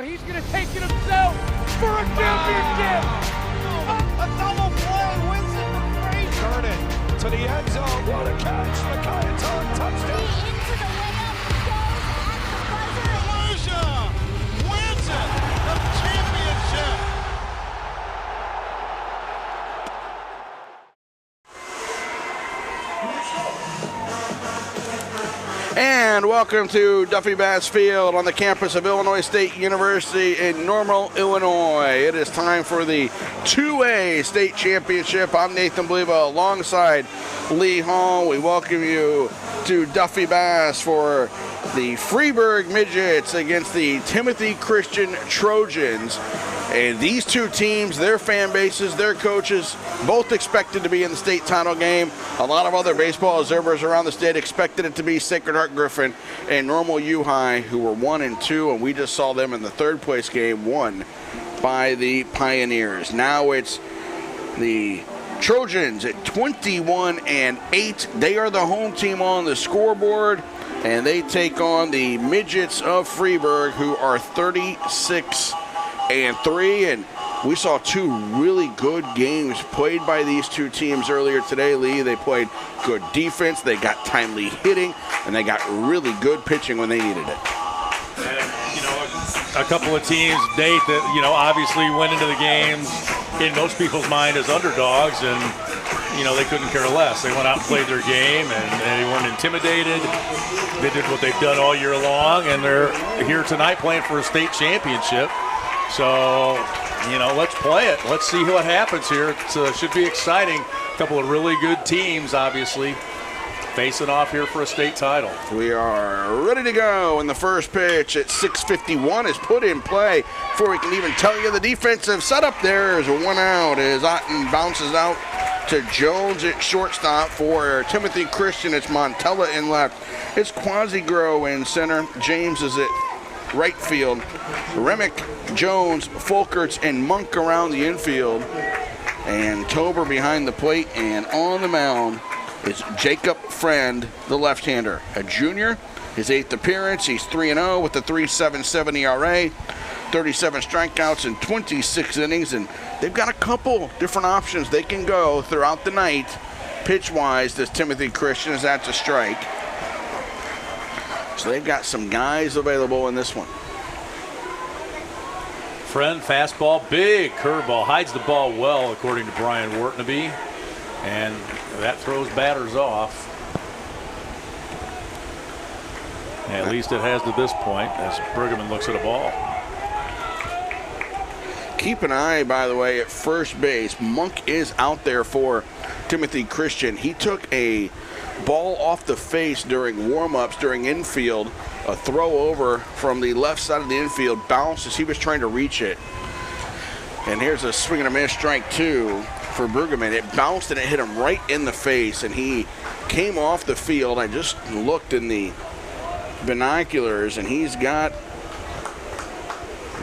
He's going to take it himself for a championship. A double play wins it for Freeburg. Turn it to the end zone. What a catch. Mackay touchdown. Into the layup goes at the buzzer. Volusia wins it. The championship. And welcome to Duffy Bass Field on the campus of Illinois State University in Normal, Illinois. It is time for the 2A state championship. I'm Nathan Bleva alongside Lee Hall. We welcome you to Duffy Bass for the Freeburg Midgets against the Timothy Christian Trojans. And these two teams, their fan bases, their coaches, both expected to be in the state title game. A lot of other baseball observers around the state expected it to be Sacred Heart Griffin and Normal U High, who were 1-2, and we just saw them in the third place game won by the Pioneers. Now it's the Trojans at 21-8. They are the home team on the scoreboard, and they take on the Midgets of Freeburg, who are 36-3, and we saw two really good games played by these two teams earlier today, Lee. They played good defense, they got timely hitting, and they got really good pitching when they needed it. And, a couple of teams, Nate, that, obviously went into the games in most people's mind as underdogs, and, they couldn't care less. They went out and played their game, and they weren't intimidated. They did what they've done all year long, and they're here tonight playing for a state championship. So, let's play it. Let's see what happens here. It should be exciting. A couple of really good teams, obviously, facing off here for a state title. We are ready to go, and the first pitch at 6:51 is put in play. Before we can even tell you the defensive setup, there is one out as Otten bounces out to Jones at shortstop. For Timothy Christian, it's Montella in left. It's Quasigro in center. James is at right field. Remick, Jones, Folkerts, and Monk around the infield. And Tober behind the plate, and on the mound is Jacob Friend, the left-hander. A junior, his 8th appearance. He's 3-0 with a 3.77 ERA, 37 strikeouts in 26 innings, and they've got a couple different options they can go throughout the night. Pitch-wise, this Timothy Christian is at the strike. So they've got some guys available in this one. Friend, fastball, big curveball, hides the ball well, according to Brian Wortnaby, and that throws batters off. At least it has to this point as Bruggeman looks at a ball. Keep an eye, by the way, at first base. Monk is out there for Timothy Christian. He took a ball off the face during warm-ups, during infield. A throw over from the left side of the infield, bounced as he was trying to reach it. And here's a swing and a miss, strike two for Bruggeman. It bounced and it hit him right in the face, and he came off the field. I just looked in the binoculars, and he's got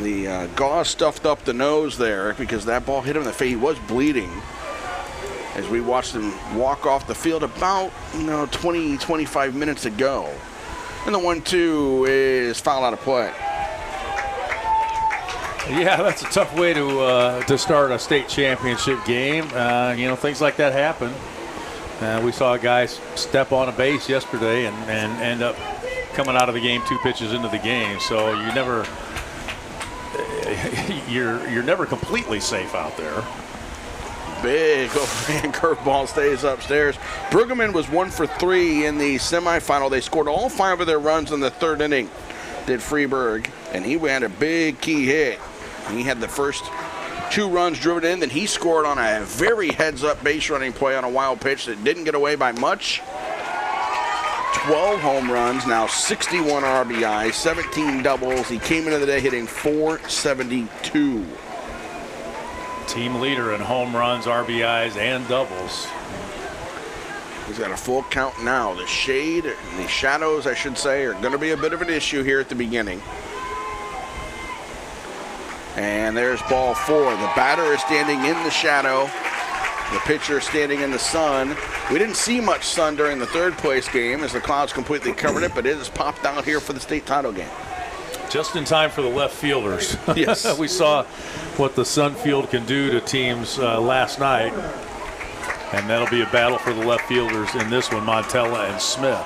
the gauze stuffed up the nose there because that ball hit him in the face. He was bleeding as we watched him walk off the field about 20, 25 minutes ago. And the 1-2 is foul out of play. Yeah, that's a tough way to start a state championship game. Things like that happen. We saw a guy step on a base yesterday and end up coming out of the game 2 pitches into the game. So you're never completely safe out there. Big overhand curveball stays upstairs. Bruggeman was 1 for 3 in the semifinal. They scored all 5 of their runs in the third inning, did Freeburg, and he had a big key hit. He had the first 2 runs driven in, then he scored on a very heads-up base running play on a wild pitch that didn't get away by much. 12 home runs, now 61 RBI, 17 doubles. He came into the day hitting .472. Team leader in home runs, RBIs, and doubles. He's got a full count now. The shadows, I should say, are going to be a bit of an issue here at the beginning. And there's ball 4. The batter is standing in the shadow. The pitcher standing in the sun. We didn't see much sun during the third place game as the clouds completely covered it, but it has popped out here for the state title game. Just in time for the left fielders. Yes. We saw what the Sun Field can do to teams last night. And that'll be a battle for the left fielders in this one, Montella and Smith.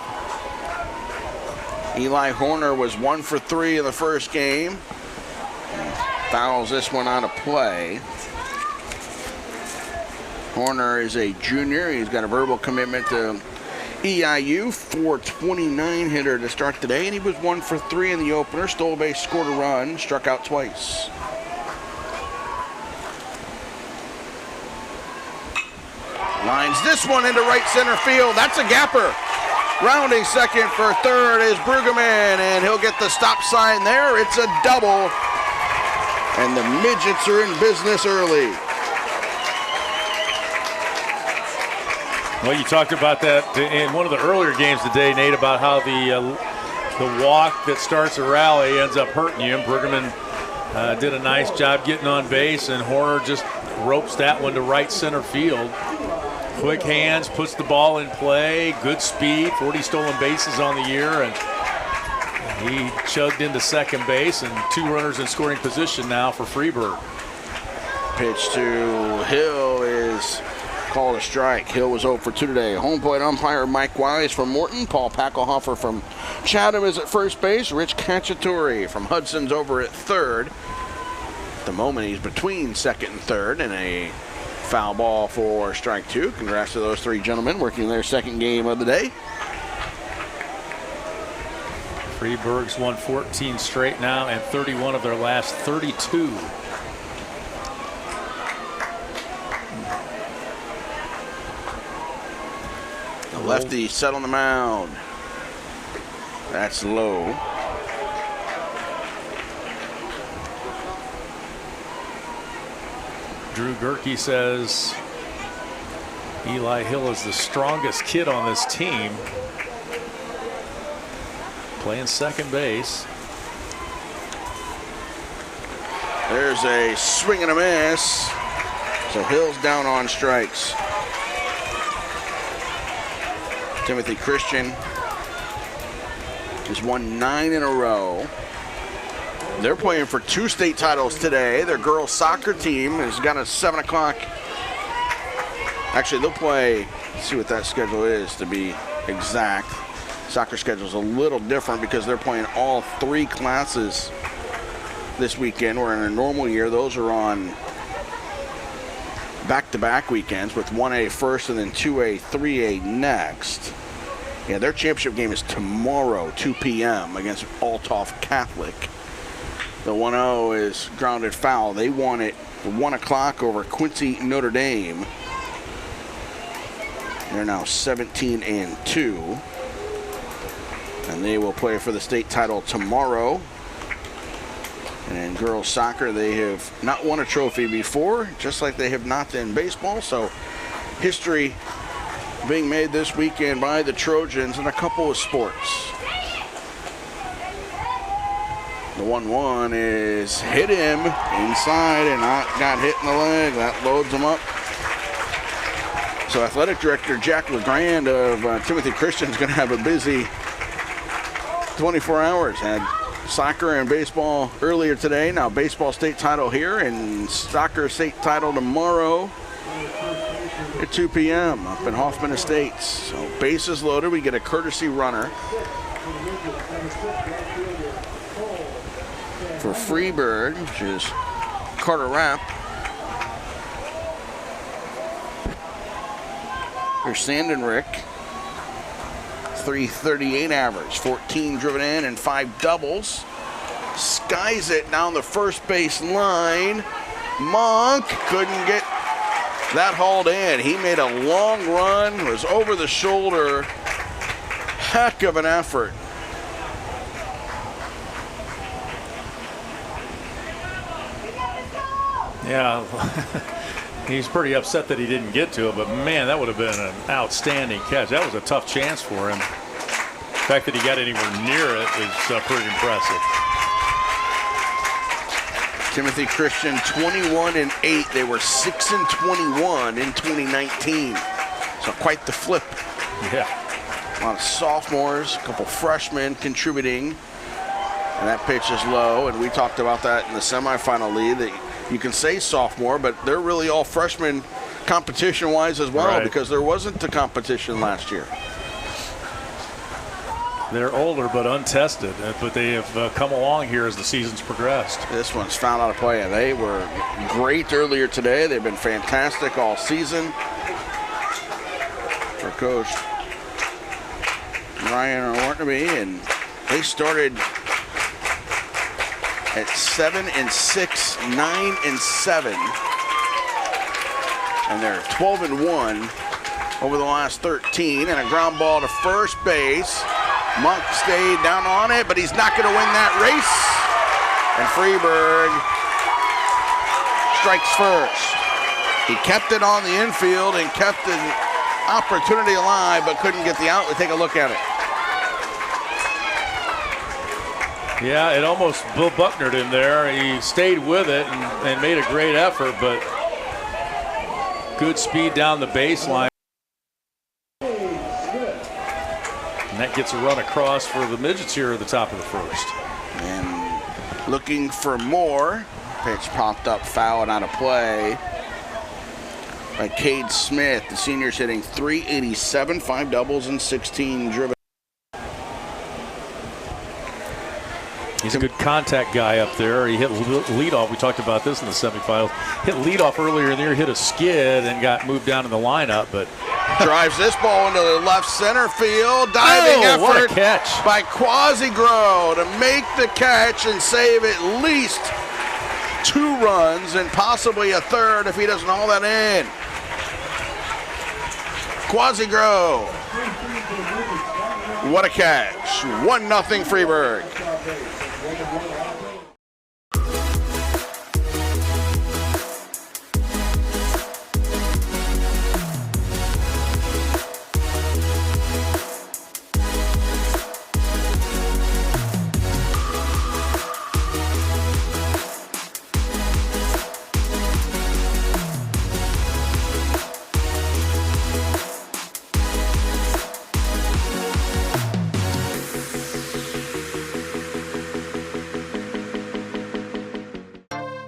Eli Horner was 1 for 3 in the first game. Fouls this one out of play. Horner is a junior. He's got a verbal commitment to EIU, 429 hitter to start today, and he was 1 for 3 in the opener. Stole a base, scored a run, struck out twice. Lines this one into right center field. That's a gapper. Rounding second for third is Brueggemann, and he'll get the stop sign there. It's a double, and the Midgets are in business early. Well, you talked about that in one of the earlier games today, Nate, about how the walk that starts a rally ends up hurting you. And Brueggemann did a nice job getting on base, and Horner just ropes that one to right center field. Quick hands, puts the ball in play, good speed, 40 stolen bases on the year, and he chugged into second base, and 2 runners in scoring position now for Freeburg. Pitch to Hill is called a strike. Hill was 0 for 2 today. Home plate umpire Mike Wise from Morton. Paul Packelhofer from Chatham is at first base. Rich Cacciatore from Hudson's over at third. At the moment, he's between second and third, and a foul ball for strike 2. Congrats to those 3 gentlemen working their second game of the day. Freeburg's won 14 straight now and 31 of their last 32. The lefty set on the mound. That's low. Drew Gerke says Eli Hill is the strongest kid on this team. Playing second base. There's a swing and a miss. So Hill's down on strikes. Timothy Christian has won 9 in a row. They're playing for 2 state titles today. Their girls soccer team has got a 7 o'clock. Actually, they'll play, let's see what that schedule is to be exact. Soccer schedule is a little different because they're playing all 3 classes this weekend, where in a normal year, those are on back-to-back weekends with 1A first and then 2A, 3A next. Yeah, their championship game is tomorrow, 2 p.m. against Althoff Catholic. The 1-0 is grounded foul. They won it at 1 o'clock over Quincy Notre Dame. They're now 17-2. And they will play for the state title tomorrow. And in girls soccer, they have not won a trophy before, just like they have not in baseball. So history being made this weekend by the Trojans in a couple of sports. The 1-1 is hit him inside and got hit in the leg. That loads him up. So athletic director Jack LeGrand of Timothy Christian is going to have a busy 24 hours. Had soccer and baseball earlier today. Now baseball state title here and soccer state title tomorrow at 2 p.m. up in Hoffman Estates. So bases loaded. We get a courtesy runner for Freeburg, which is Carter Rapp. Here's Sandon Rick. 338 average, 14 driven in and 5 doubles. Skies it down the first base line. Monk couldn't get that hauled in. He made a long run, was over the shoulder. Heck of an effort. Yeah, he's pretty upset that he didn't get to it, but man, that would have been an outstanding catch. That was a tough chance for him. The fact that he got anywhere near it is pretty impressive. Timothy Christian 21-8. They were 6-21 in 2019. So quite the flip. Yeah. A lot of sophomores, a couple freshmen contributing. And that pitch is low, and we talked about that in the semifinal lead, that you can say sophomore, but they're really all freshmen competition-wise as well, because there wasn't the competition last year. They're older but untested, but they have come along here as the season's progressed. This one's found out of play, and they were great earlier today. They've been fantastic all season for Coach Ryan Ortnaby, and they started at 7-6, 9-7, and they're 12-1 over the last 13, and a ground ball to first base. Monk stayed down on it, but he's not going to win that race. And Freeburg strikes first. He kept it on the infield and kept the opportunity alive, but couldn't get the out. Let's take a look at it. Yeah, it almost Bill Bucknered him there. He stayed with it and made a great effort, but good speed down the baseline. And that gets a run across for the Midgets here at the top of the first. And looking for more. Pitch popped up, foul and out of play by Cade Smith. The senior's hitting .387, 5 doubles and 16 driven. He's a good contact guy up there. He hit leadoff. We talked about this in the semifinals. Hit leadoff earlier in the year, hit a skid and got moved down in the lineup, but drives this ball into the left center field. Diving effort what a catch by Quasigro to make the catch and save at least 2 runs and possibly a third if he doesn't haul that in. Quasigro. What a catch. 1-0 Freeburg.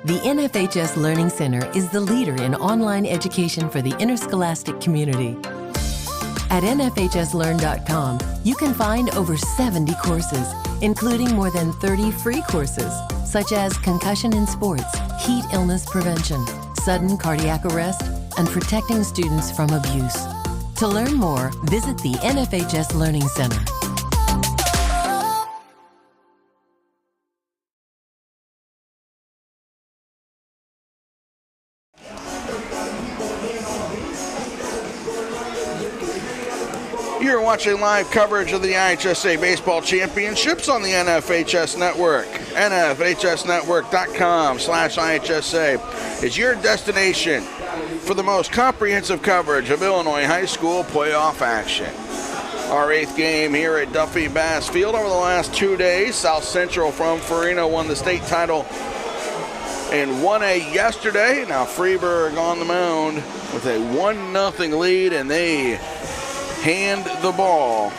The NFHS Learning Center is the leader in online education for the interscholastic community. At nfhslearn.com, you can find over 70 courses, including more than 30 free courses, such as concussion in sports, heat illness prevention, sudden cardiac arrest, and protecting students from abuse. To learn more, visit the NFHS Learning Center. You're watching live coverage of the IHSA Baseball Championships on the NFHS Network. NFHSnetwork.com/IHSA is your destination for the most comprehensive coverage of Illinois high school playoff action. Our 8th game here at Duffy Bass Field over the last 2 days. South Central from Farina won the state title in 1A yesterday. Now Freeburg on the mound with a 1-0 lead, and they hand the ball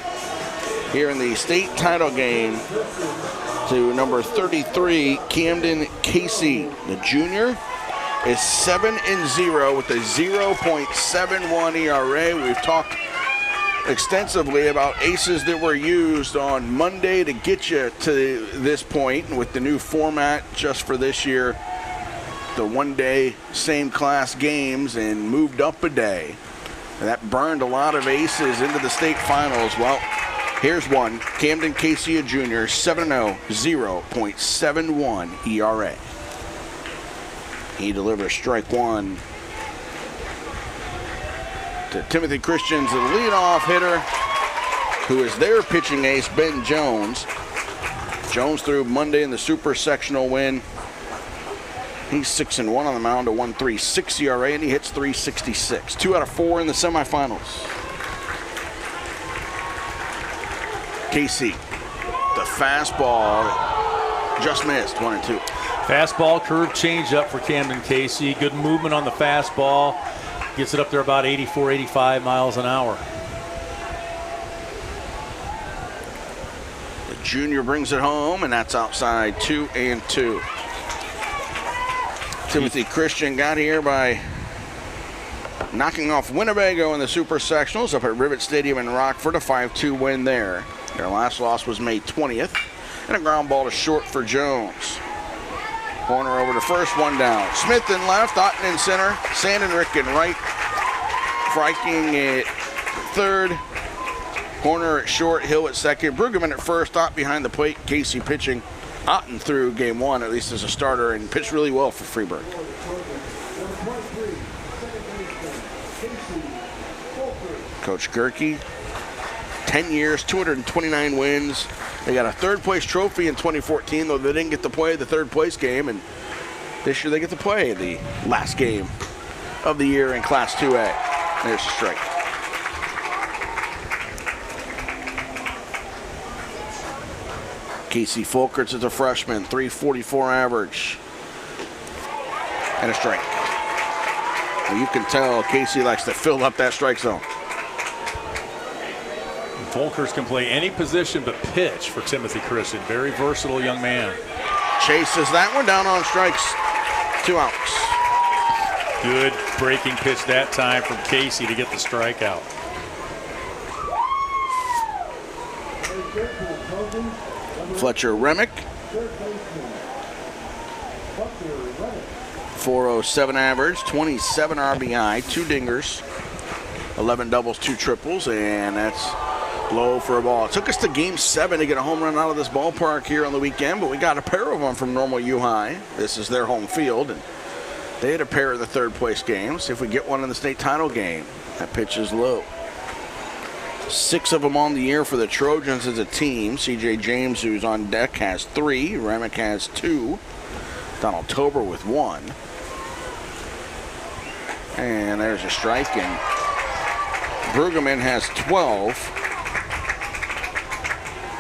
here in the state title game to number 33, Camden Casey. The junior is 7-0 with a 0.71 ERA. We've talked extensively about aces that were used on Monday to get you to this point, and with the new format just for this year, the 1-day same class games, and moved up a day. And that burned a lot of aces into the state finals. Well, here's one. Camden Casey, a junior, 7-0, 0.71 ERA. He delivers strike one to Timothy Christians, the leadoff hitter, who is their pitching ace, Ben Jones. Jones threw Monday in the super sectional win. He's 6-1 on the mound, a 1.36 ERA, and he hits .366. 2 out of 4 in the semifinals. Casey, the fastball just missed, 1-2. Fastball curve changeup for Camden Casey. Good movement on the fastball. Gets it up there about 84, 85 miles an hour. The Junior brings it home, and that's outside 2-2. Timothy Christian got here by knocking off Winnebago in the Super Sectionals up at Rivet Stadium in Rockford, a 5-2 win there. Their last loss was May 20th, and a ground ball to short for Jones. Corner over to first, one down. Smith in left, Otten in center, Sandenrick in right, Viking at third, corner at short, Hill at second, Brueggemann at first, Ott behind the plate, Casey pitching. Otten through game one, at least as a starter, and pitched really well for Freeburg. Coach Gerke, 10 years, 229 wins. They got a third place trophy in 2014, though they didn't get to play the third place game, and this year they get to play the last game of the year in Class 2A. There's a strike. Casey Folkerts is a freshman, 344 average. And a strike. Well, you can tell Casey likes to fill up that strike zone. Folkerts can play any position but pitch for Timothy Christian. Very versatile young man. Chases that one down on strikes. 2 outs. Good breaking pitch that time from Casey to get the strikeout. Fletcher Remick, 407 average, 27 RBI, 2 dingers, 11 doubles, 2 triples, and that's low for a ball. It took us to game 7 to get a home run out of this ballpark here on the weekend, but we got a pair of them from Normal U High. This is their home field, and they had a pair of the third place games. If we get one in the state title game, that pitch is low. 6 of them on the year for the Trojans as a team. C.J. James, who's on deck, has 3. Remick has 2. Donald Tober with 1. And there's a strike, and Brueggemann has 12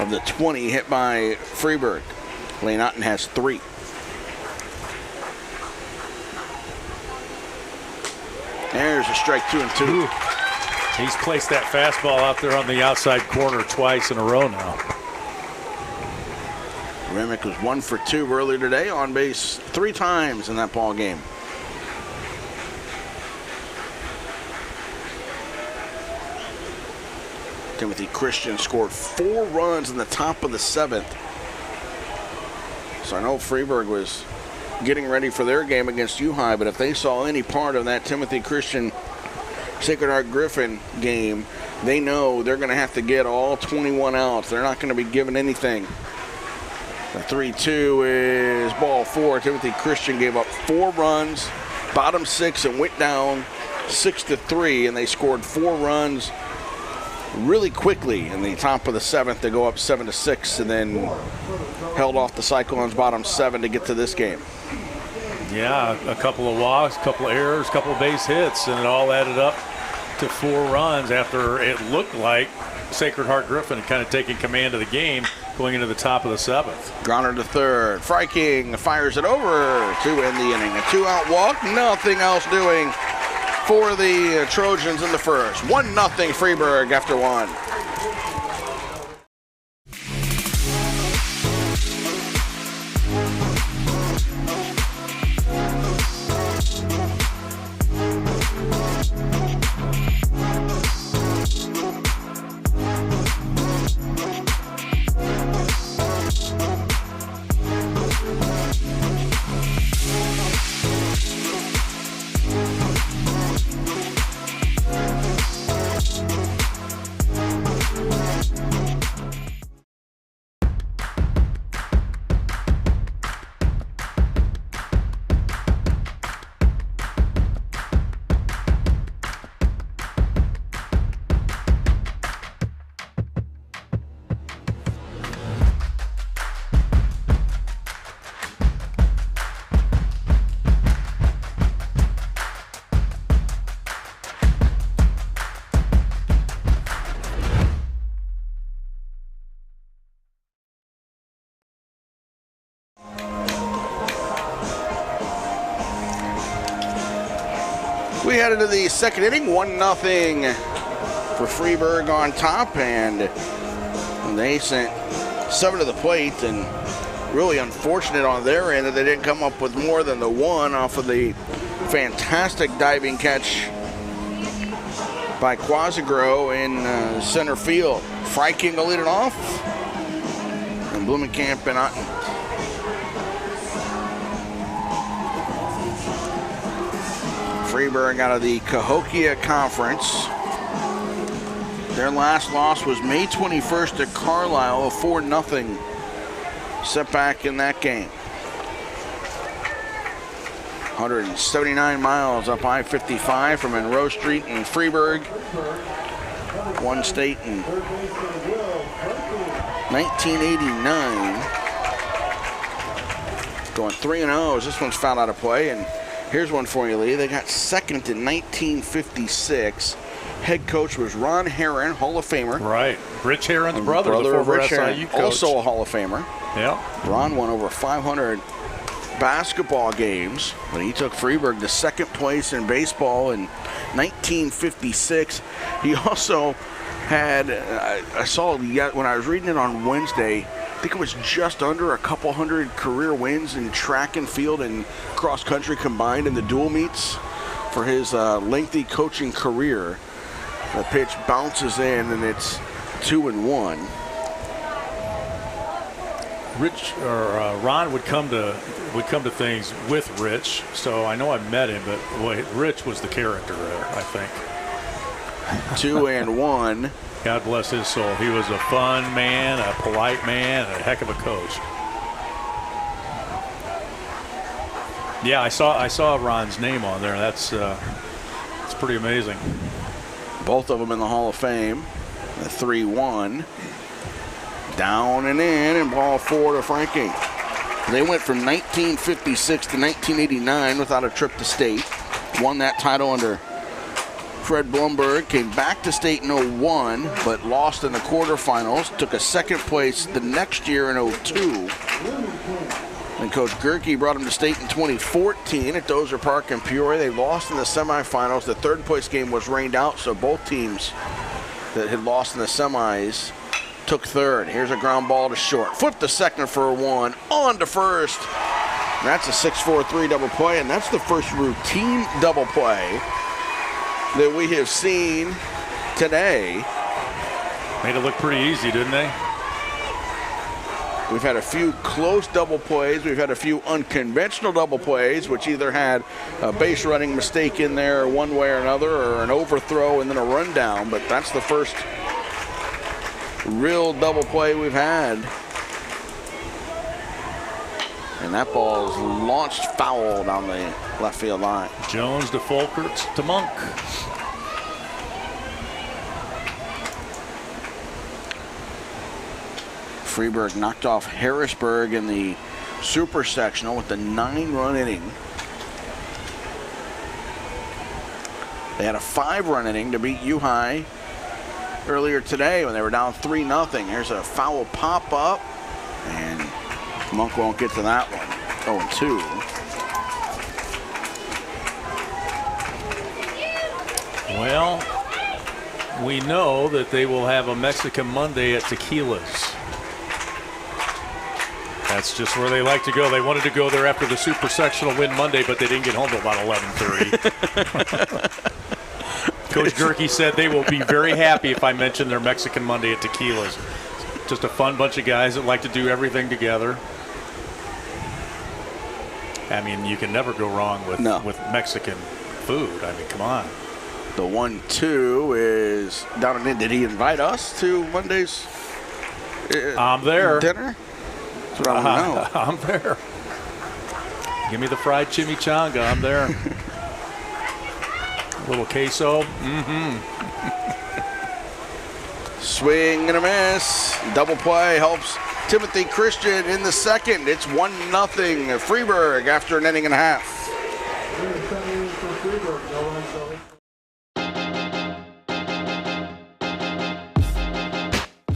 of the 20 hit by Freeburg. Lane Otten has 3. There's a strike, 2-2. Ooh. He's placed that fastball out there on the outside corner twice in a row now. Remick was 1 for 2 earlier today, on base 3 times in that ball game. Timothy Christian scored 4 runs in the top of the 7th. So I know Freeburg was getting ready for their game against U High, but if they saw any part of that Timothy Christian Sacred Heart Griffin game, they know they're going to have to get all 21 outs. They're not going to be given anything. The 3-2 is ball 4. Timothy Christian gave up 4 runs, bottom 6, and went down 6-3, and they scored 4 runs really quickly in the top of the 7th to go up 7-6, and then held off the Cyclones' bottom 7 to get to this game. Yeah, a couple of walks, a couple of errors, a couple of base hits, and it all added up to 4 runs after it looked like Sacred Heart Griffin had kind of taken command of the game going into the top of the 7th. Grounder to third. Freiking fires it over to end the inning. A 2-out walk, nothing else doing for the Trojans in the first. 1-0 Freeburg after 1. We head into the second inning, 1-0 for Freeburg on top, and they sent 7 to the plate, and really unfortunate on their end that they didn't come up with more than the one off of the fantastic diving catch by Quasigro in center field. Freiking will lead it off, and Blumenkamp and Otten. Freeburg out of the Cahokia Conference. Their last loss was May 21st at Carlisle, a 4-0 setback in that game. 179 miles up I-55 from Monroe Street in Freeburg. Won state in 1989. Going 3-0 as this one's fouled out of play. And here's one for you, Lee. They got second in 1956. Head coach was Ron Herron, Hall of Famer. Right. Rich Herron's brother, the of former Rich Herron, SIU coach. also a Hall of Famer. Yeah. Ron won over 500 basketball games, but he took Freeburg to second place in baseball in 1956. He also had, I saw when I was reading it on Wednesday, I think it was just under a couple hundred career wins in track and field and cross country combined in the dual meets for his lengthy coaching career. The pitch bounces in and it's 2-1. Ron would come to things with Rich, so I know I met him, but boy, Rich was the character there, I think. 2-1. God bless his soul. He was a fun man, a polite man, and a heck of a coach. Yeah, I saw Ron's name on there. That's pretty amazing. Both of them in the Hall of Fame. The 3-1. Down and in, and ball 4 to Frankie. They went from 1956 to 1989 without a trip to state. Won that title under Fred Blumberg. Came back to state in 01, but lost in the quarterfinals. Took a second place the next year in 02. And Coach Gerke brought them to state in 2014 at Dozer Park in Peoria. They lost in the semifinals. The third place game was rained out, so both teams that had lost in the semis took third. Here's a ground ball to short. Flip to second for a 1. On to first. And that's a 6-4-3 double play, and that's the first routine double play that we have seen today. Made it look pretty easy, didn't they? We've had a few close double plays. We've had a few unconventional double plays, which either had a base running mistake in there one way or another, or an overthrow and then a rundown. But that's the first real double play we've had. And that ball is launched foul down the left field line. Jones to Folkert to Monk. Freeburg knocked off Harrisburg in the super sectional with the 9-run inning. They had a 5-run inning to beat U-High earlier today when they were down 3-0. Here's a foul pop up, and Monk won't get to that one. 0-2. Well, we know that they will have a Mexican Monday at Tequila's. That's just where they like to go. They wanted to go there after the super sectional win Monday, but they didn't get home till about 11:30. Coach Gerke said they will be very happy if I mention their Mexican Monday at Tequila's. Just a fun bunch of guys that like to do everything together. I mean, you can never go wrong with Mexican food. I mean, come on. The 1-2 is down and in. Did he invite us to Monday's I'm there. dinner? That's what I want to know. I'm there. Give me the fried chimichanga. I'm there. A little queso. Swing and a miss. Double play helps Timothy Christian in the second. It's 1-0 Freeburg after an inning and a half.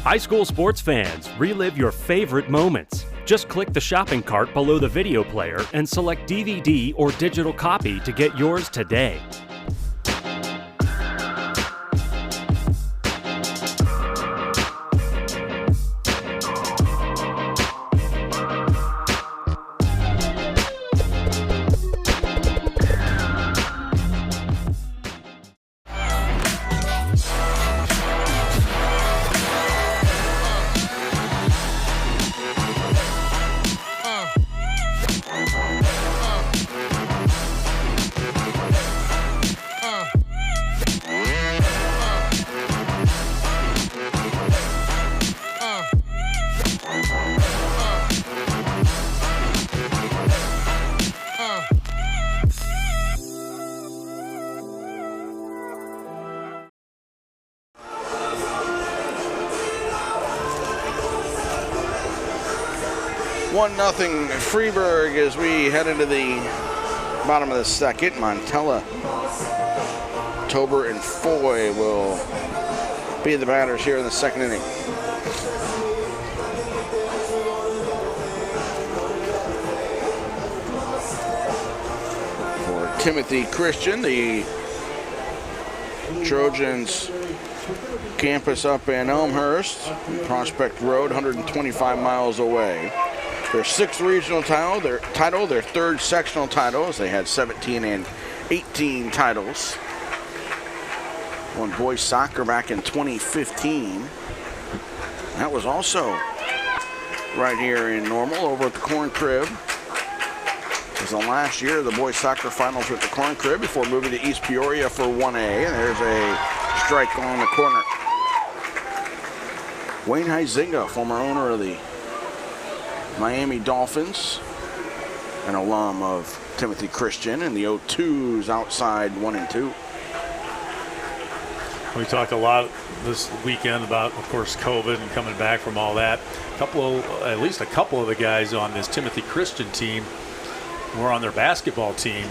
High school sports fans, relive your favorite moments. Just click the shopping cart below the video player and select DVD or digital copy to get yours today. 1-0 Freeburg as we head into the bottom of the second. Montella, Tober, and Foy will be the batters here in the second inning. For Timothy Christian, the Trojans campus up in Elmhurst, Prospect Road, 125 miles away. Their 6th regional title, their 3rd sectional title, as they had 17 and 18 titles. Won boys soccer back in 2015. That was also right here in Normal over at the Corn Crib. It was the last year of the boys soccer finals with the Corn Crib before moving to East Peoria for 1A. And there's a strike on the corner. Wayne Huizinga, former owner of the Miami Dolphins, an alum of Timothy Christian, and the 0-2s outside 1 and 2. We talked a lot this weekend about, of course, COVID and coming back from all that. At least a couple of the guys on this Timothy Christian team were on their basketball team.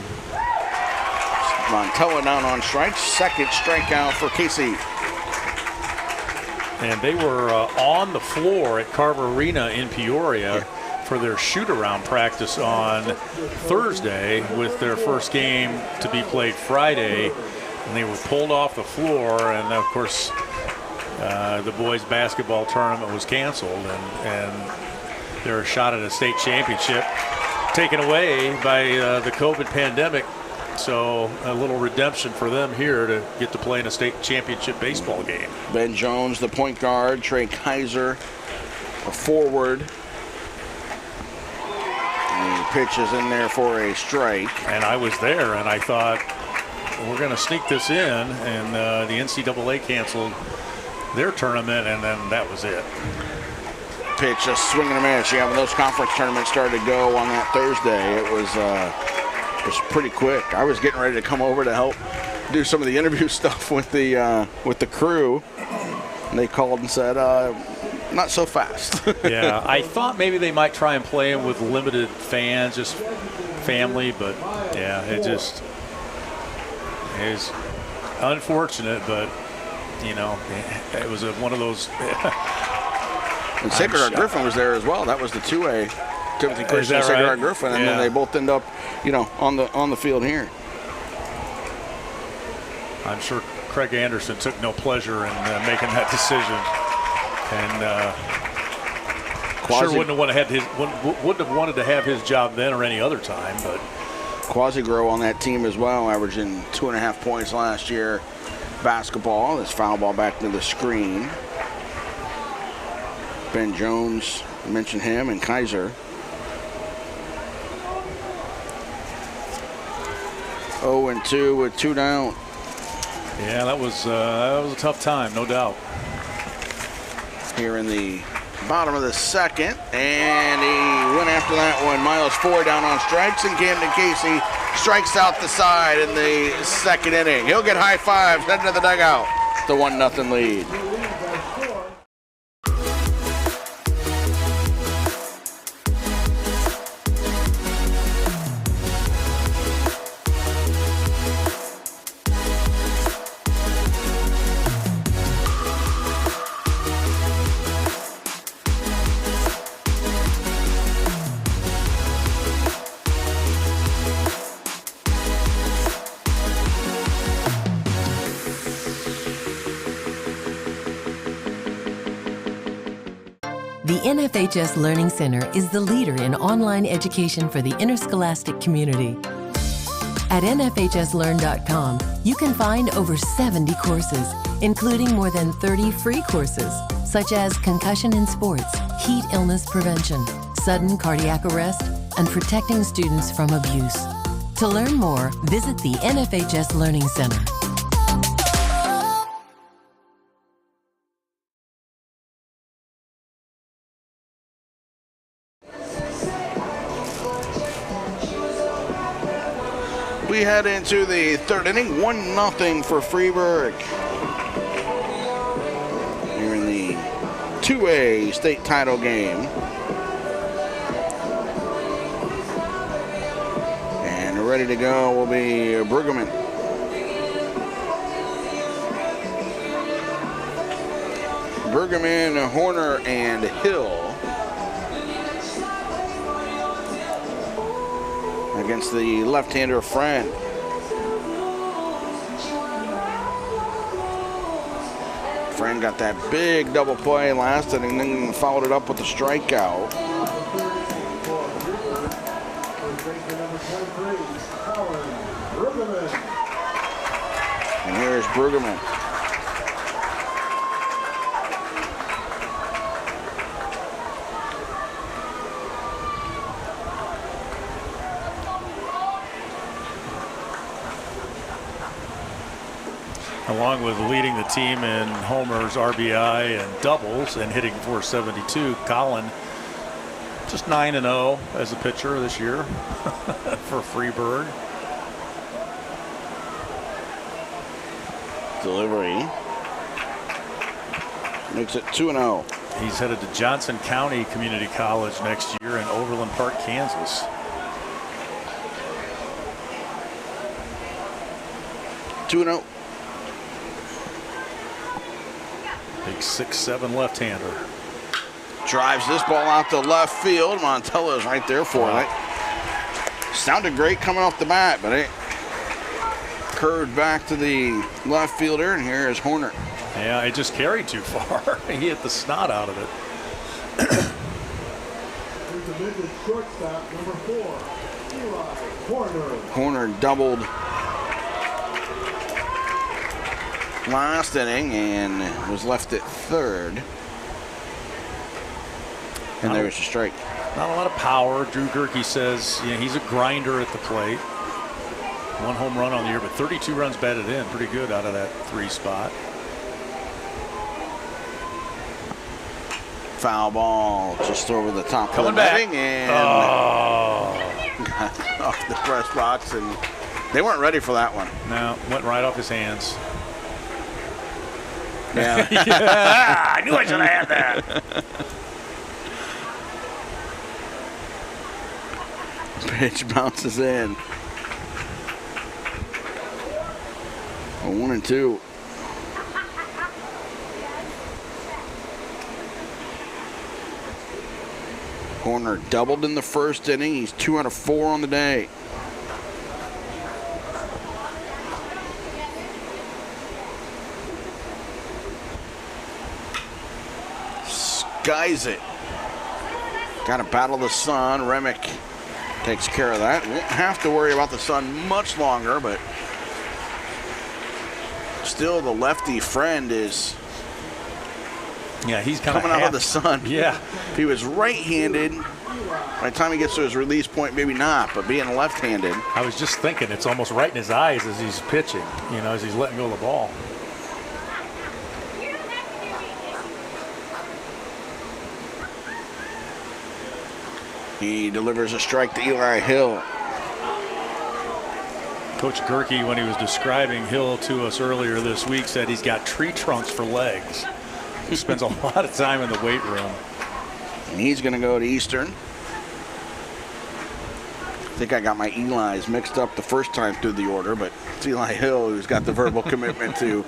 Montella down on strikes. 2nd strikeout for Casey. And they were on the floor at Carver Arena in Peoria for their shoot-around practice on Thursday, with their first game to be played Friday. And they were pulled off the floor, and of course the boys basketball tournament was canceled, and their shot at a state championship taken away by the COVID pandemic. So a little redemption for them here to get to play in a state championship baseball game. Ben Jones, the point guard. Trey Kaiser, a forward. And the pitch is in there for a strike. And I was there, and I thought, we're going to sneak this in, and the NCAA canceled their tournament, and then that was it. Pitch, a swing and a miss. Yeah, when those conference tournaments started to go on that Thursday, it was pretty quick. I was getting ready to come over to help do some of the interview stuff with the crew, and they called and said, not so fast. Yeah, I thought maybe they might try and play him with limited fans, just family, but yeah, it is unfortunate, but you know, it was one of those. And Sacred Heart Griffin was there as well. That was the 2A. Timothy Christian and Sacred Heart Griffin, and then they both end up, on the field here. I'm sure Craig Anderson took no pleasure in making that decision, and sure wouldn't have wanted to have his job then or any other time. But Quasigro on that team as well, averaging 2.5 points last year. Basketball, this foul ball back to the screen. Ben Jones, mentioned him, and Kaiser. 0-2 with 2 down. Yeah, that was a tough time, no doubt. Here in the bottom of the second, and he went after that one. Miles Ford down on strikes, and Camden Casey strikes out the side in the second inning. He'll get high fives, heading to the dugout. The 1-0 lead. The NFHS Learning Center is the leader in online education for the interscholastic community. At nfhslearn.com, you can find over 70 courses, including more than 30 free courses, such as concussion in sports, heat illness prevention, sudden cardiac arrest, and protecting students from abuse. To learn more, visit the NFHS Learning Center. We head into the third inning, 1-0 for Freeburg. Here in the 2A state title game. ready to go will be Brueggemann. Brueggemann, Horner, and Hill against the left-hander Friend. Friend got that big double play last inning and then followed it up with a strikeout. And here's Brueggemann. Along with leading the team in homers, RBI, and doubles, and hitting .472, Colin just 9-0 as a pitcher this year for Freeburg. Delivery makes it 2-0. He's headed to Johnson County Community College next year in Overland Park, Kansas. Big 6'7" left-hander. Drives this ball out to left field. Montello's right there for it. Sounded great coming off the bat, but it curved back to the left fielder, and here is Horner. Yeah, it just carried too far. He hit the snot out of it. Shortstop number 4, Eli Horner. Horner doubled last inning and was left at third. And there's a strike. Not a lot of power. Drew Gerke says he's a grinder at the plate. 1 home run on the year, but 32 runs batted in. Pretty good out of that 3 spot. Foul ball just over the top of the Coming back. netting and got off the press box, and they weren't ready for that one. No, went right off his hands. Yeah. I knew I should have had that. Pitch bounces in. 1-2. Horner doubled in the first inning. He's 2 out of 4 on the day. Skies it. Got to battle the sun. Remick takes care of that. Won't have to worry about the sun much longer, but still the lefty Friend is he's kind coming out of the sun. Yeah. If he was right-handed, by the time he gets to his release point, maybe not, but being left-handed. I was just thinking it's almost right in his eyes as he's pitching, as he's letting go of the ball. He delivers a strike to Eli Hill. Coach Gerke, when he was describing Hill to us earlier this week, said he's got tree trunks for legs. He spends a lot of time in the weight room. And he's going to go to Eastern. I think I got my Eli's mixed up the first time through the order, but it's Eli Hill who's got the verbal commitment to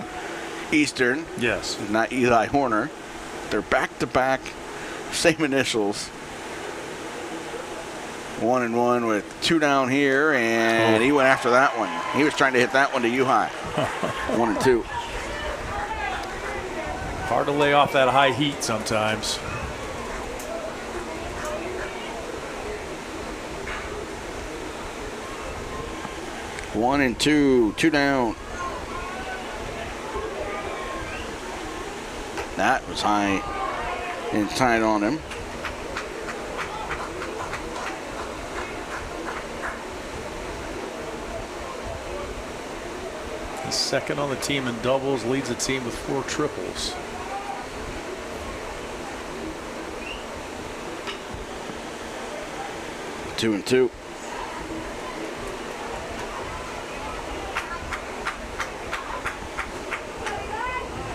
Eastern. Yes. Not Eli Horner. They're back-to-back, same initials. 1-1 with 2 down here, and he went after that one. He was trying to hit that one to U-High. 1-2. Hard to lay off that high heat sometimes. One and two down. That was high and tight on him. He's second on the team in doubles, leads the team with 4 triples. Two and two.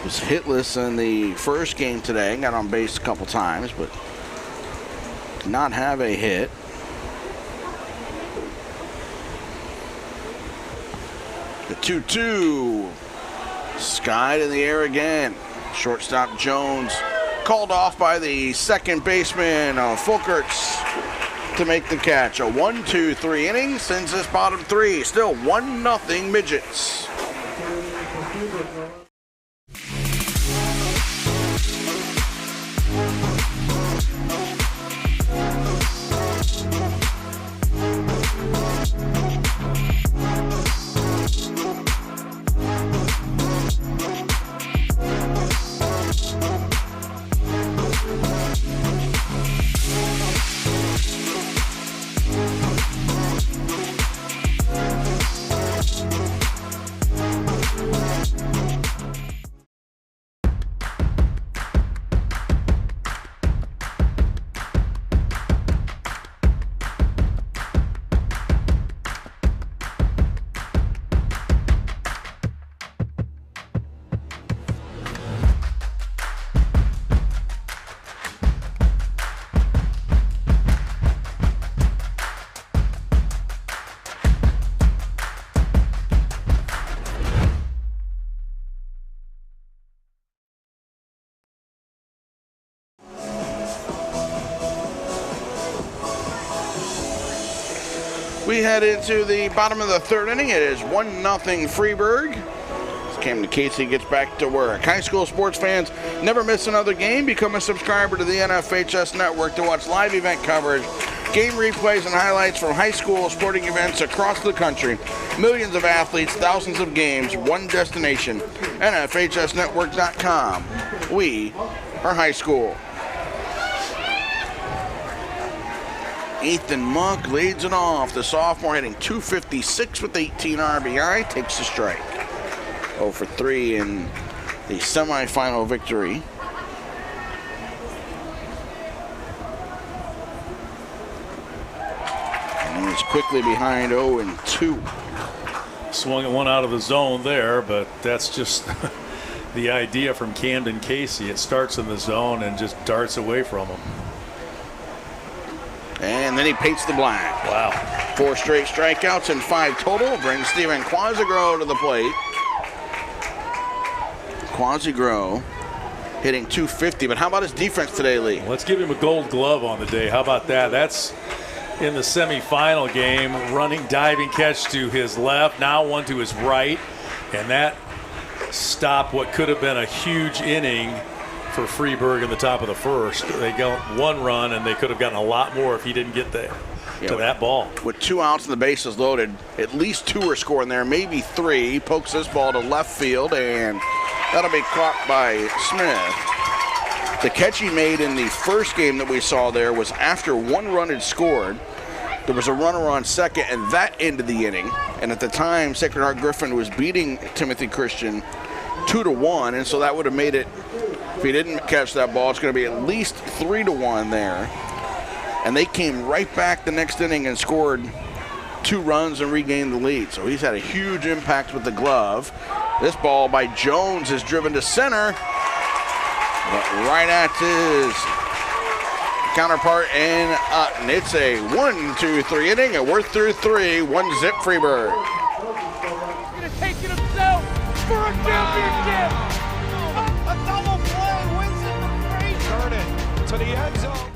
Was hitless in the first game today. Got on base a couple times, but did not have a hit. The 2-2. Skied in the air again. Shortstop Jones called off by the second baseman Fulkerts to make the catch. A 1-2-3 inning sends this bottom three. Still 1-0 Midgets. We head into the bottom of the third inning. It is 1-0 Freeburg. As Camden Casey gets back to work. High school sports fans, never miss another game. Become a subscriber to the NFHS Network to watch live event coverage, game replays, and highlights from high school sporting events across the country. Millions of athletes, thousands of games, one destination. NFHSnetwork.com. We are high school. Ethan Monk leads it off. The sophomore hitting .256 with 18 RBI, takes the strike. 0 for 3 in the semifinal victory. And he's quickly behind 0-2. Swung one out of the zone there, but that's just the idea from Camden Casey. It starts in the zone and just darts away from him. And then he paints the black. Wow. 4 straight strikeouts and 5 total brings Steven Quasigro to the plate. Quasigro hitting .250, but how about his defense today, Lee? Let's give him a gold glove on the day. How about that? That's in the semifinal game. Running, diving catch to his left, now one to his right, and that stopped what could have been a huge inning for Freeburg in the top of the first. They got 1 run, and they could have gotten a lot more if he didn't get there to that ball. With 2 outs and the bases loaded, at least 2 are scoring there, maybe 3. He pokes this ball to left field, and that'll be caught by Smith. The catch he made in the first game that we saw there was after 1 run had scored. There was a runner on second, and that ended the inning. And at the time, Sacred Heart Griffin was beating Timothy Christian 2-1, and so that would have made it, if he didn't catch that ball, it's going to be at least 3-1 there. And they came right back the next inning and scored 2 runs and regained the lead. So he's had a huge impact with the glove. This ball by Jones is driven to center, but right at his counterpart in Otten. It's a 1-2-3 inning, and we're through 3. 1-0 Freeburg. He's gonna take it himself for a championship. A double play wins it for Frazier. Turn it to the end zone.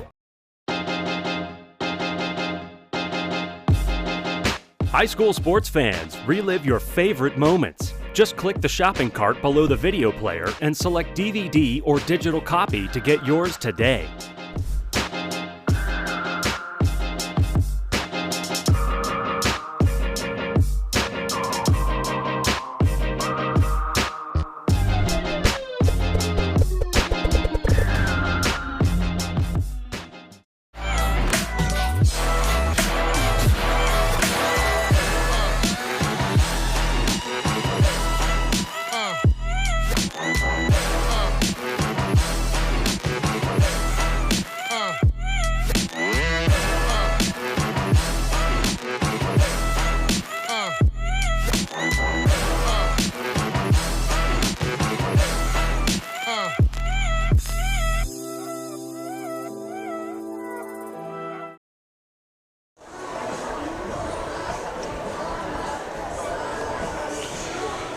High school sports fans, relive your favorite moments. Just click the shopping cart below the video player and select DVD or digital copy to get yours today.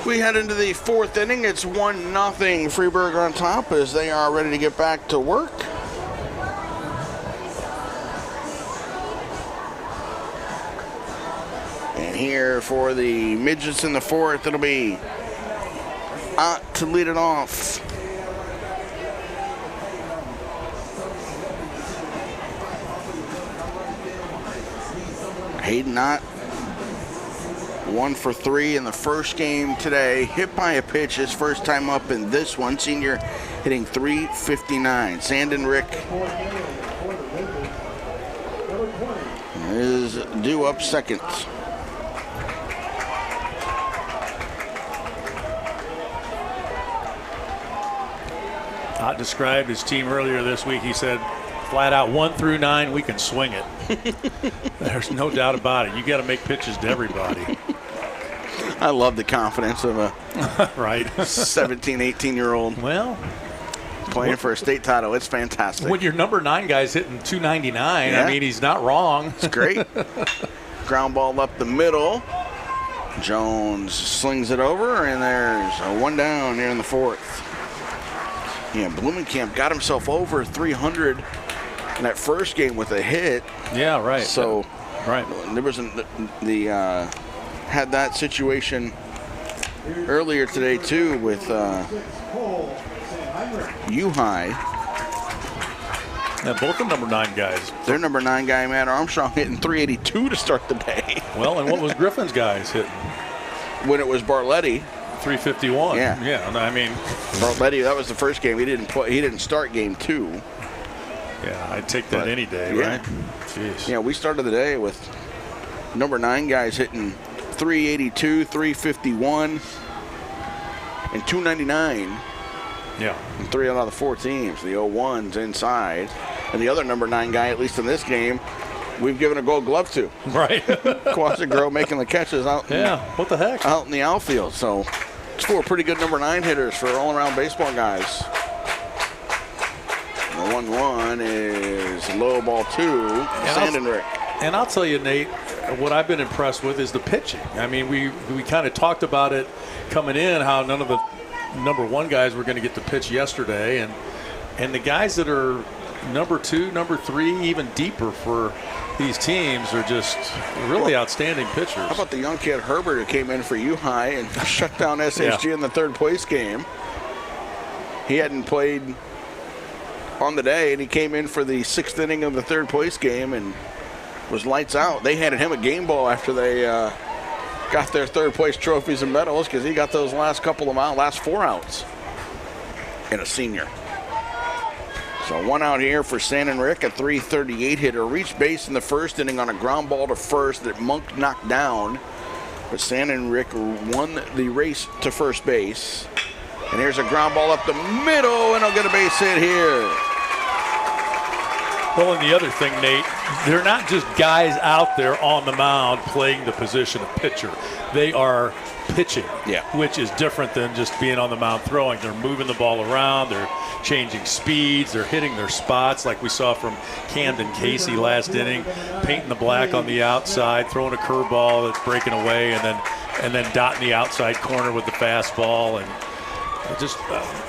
We head into the fourth inning. It's 1-0 Freeburg on top as they are ready to get back to work. And here for the Midgets in the fourth, it'll be Ott to lead it off. Hayden Ott, 1 for 3 in the first game today. Hit by a pitch his first time up in this one. Senior hitting .359. Sandon Rick is due up second. Ott described his team earlier this week. He said, flat out 1 through 9, we can swing it. There's no doubt about it. You got to make pitches to everybody. I love the confidence of a right 17, 18-year-old. Well, playing for a state title. It's fantastic. When your number 9 guy's hitting .299, yeah. I mean, he's not wrong. It's great. Ground ball up the middle. Jones slings it over, and there's a 1 down here in the fourth. Yeah, Blumenkamp got himself over 300 in that first game with a hit. Yeah, right. So, right. There wasn't had that situation earlier today too with U-High. Yeah, both the number 9 guys. Their number 9 guy, Matt Armstrong, hitting .382 to start the day. Well, and what was Griffin's guys hitting? When it was Barletti. .351. Yeah. Yeah, I mean. Barletti, that was the first game. He didn't play. He didn't start game 2. Yeah, I'd take that any day, yeah. right? Jeez. Yeah, we started the day with number 9 guys hitting .382, .351, and .299. Yeah. And 3 out of the 4 teams. The 0-1's inside. And the other number 9 guy, at least in this game, we've given a gold glove to. Right. Quasigro making the catches out. What the heck? Out in the outfield. So it's 4 pretty good number 9 hitters for all-around baseball guys. The 1-1 is low ball 2, Sandon Rick. And I'll tell you, Nate, what I've been impressed with is the pitching. I mean, we kind of talked about it coming in, how none of the number 1 guys were going to get to pitch yesterday, and the guys that are number 2, number 3, even deeper for these teams are just really outstanding pitchers. How about the young kid Herbert who came in for U-High and shut down SHG in the third place game? He hadn't played on the day, and he came in for the 6th inning of the third place game and was lights out. They handed him a game ball after they got their third place trophies and medals because he got those last 4 outs. And a senior. So 1 out here for Sandon Rick, a .338 hitter. Reached base in the first inning on a ground ball to first that Monk knocked down. But Sandon Rick won the race to first base. And here's a ground ball up the middle, and he'll get a base hit here. Well, and the other thing, Nate, they're not just guys out there on the mound playing the position of pitcher. They are pitching, which is different than just being on the mound throwing. They're moving the ball around. They're changing speeds. They're hitting their spots like we saw from Camden Casey last inning, painting the black on the outside, throwing a curveball that's breaking away, and then dotting the outside corner with the fastball. And just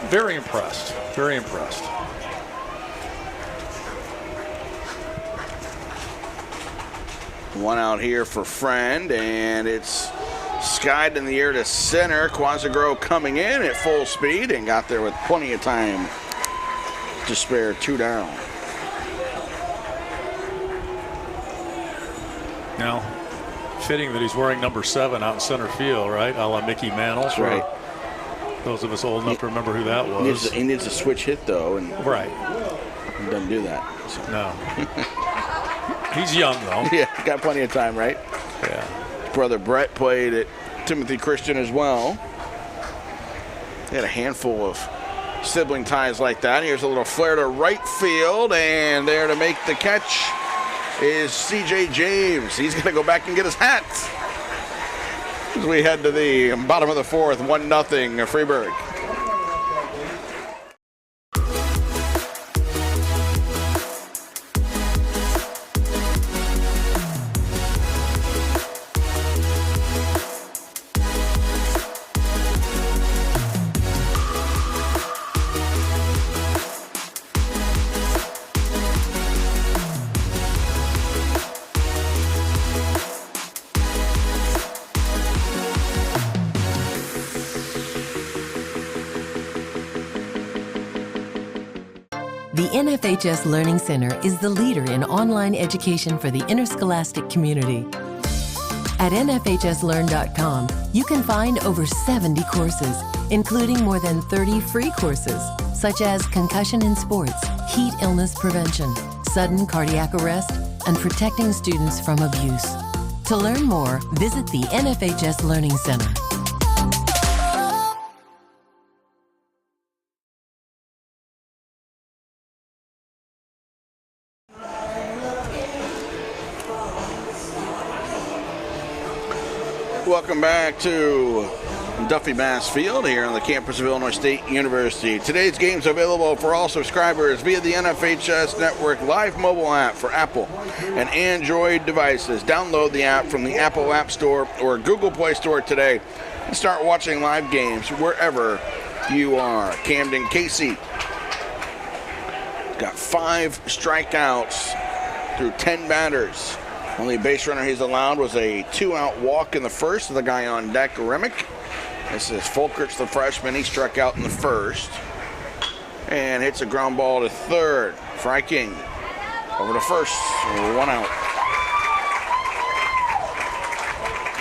very impressed. Very impressed. One out here for Friend, and it's skied in the air to center. Quasigro coming in at full speed and got there with plenty of time to spare. 2 down. Now, fitting that he's wearing number 7 out in center field, right? A la Mickey Mantle. That's right. Those of us old enough to remember who that was. He needs a switch hit, though. And right. He doesn't do that. So. No. He's young, though. Yeah, got plenty of time, right? Yeah. His brother Brett played at Timothy Christian as well. He had a handful of sibling ties like that. Here's a little flare to right field, and there to make the catch is C.J. James. He's going to go back and get his hat as we head to the bottom of the fourth, 1-0 Freeburg. The NFHS Learning Center is the leader in online education for the interscholastic community. At nfhslearn.com, you can find over 70 courses, including more than 30 free courses, such as concussion in sports, heat illness prevention, sudden cardiac arrest, and protecting students from abuse. To learn more, visit the NFHS Learning Center. Welcome back to Duffy Bass Field here on the campus of Illinois State University. Today's game's available for all subscribers via the NFHS Network live mobile app for Apple and Android devices. Download the app from the Apple App Store or Google Play Store today and start watching live games wherever you are. Camden Casey got 5 strikeouts through 10 batters. Only base runner he's allowed was a 2-out walk in the first of the guy on deck, Remick. This is Folkerts, the freshman. He struck out in the first and hits a ground ball to third. Freiking over to first, 1 out.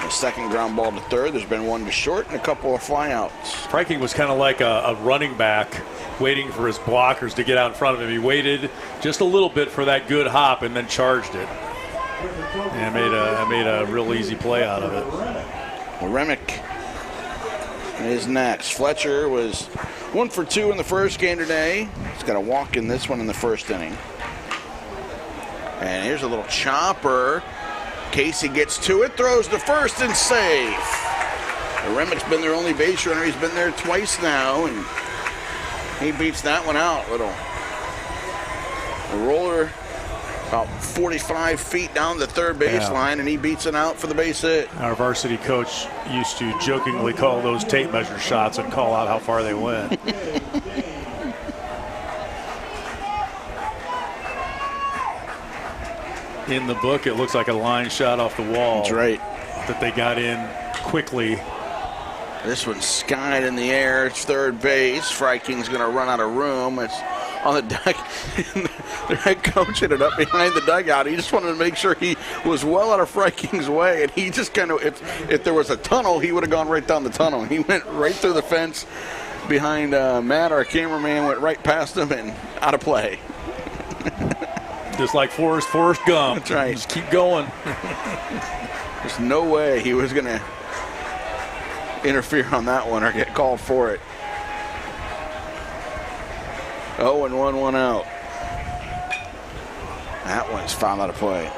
The second ground ball to third. There's been 1 to short and a couple of flyouts. Freiking was kind of like a running back waiting for his blockers to get out in front of him. He waited just a little bit for that good hop and then charged it. And made a real easy play out of it. Remick is next. Fletcher was 1 for 2 in the first game today. He's got a walk in this one in the first inning. And here's a little chopper. Casey gets to it, throws to first and safe. Remick's been their only base runner. He's been there twice now, and he beats that one out. Little roller about 45 feet down the third baseline, and he beats it out for the base hit. Our varsity coach used to jokingly call those tape measure shots and call out how far they went. In the book, it looks like a line shot off the wall. That's right. That they got in quickly. This one's skied in the air. It's third base. Freiking's going to run out of room. It's on the deck. Their head coach hit it up behind the dugout. He just wanted to make sure he was well out of Freiking's way, and he just kind of, if there was a tunnel, he would have gone right down the tunnel. He went right through the fence behind Matt, our cameraman, went right past him and out of play. Just like Forrest Gump. That's right. Just keep going. There's no way he was going to interfere on that one or get called for it. 0-1, 1 out. That one's foul out of play.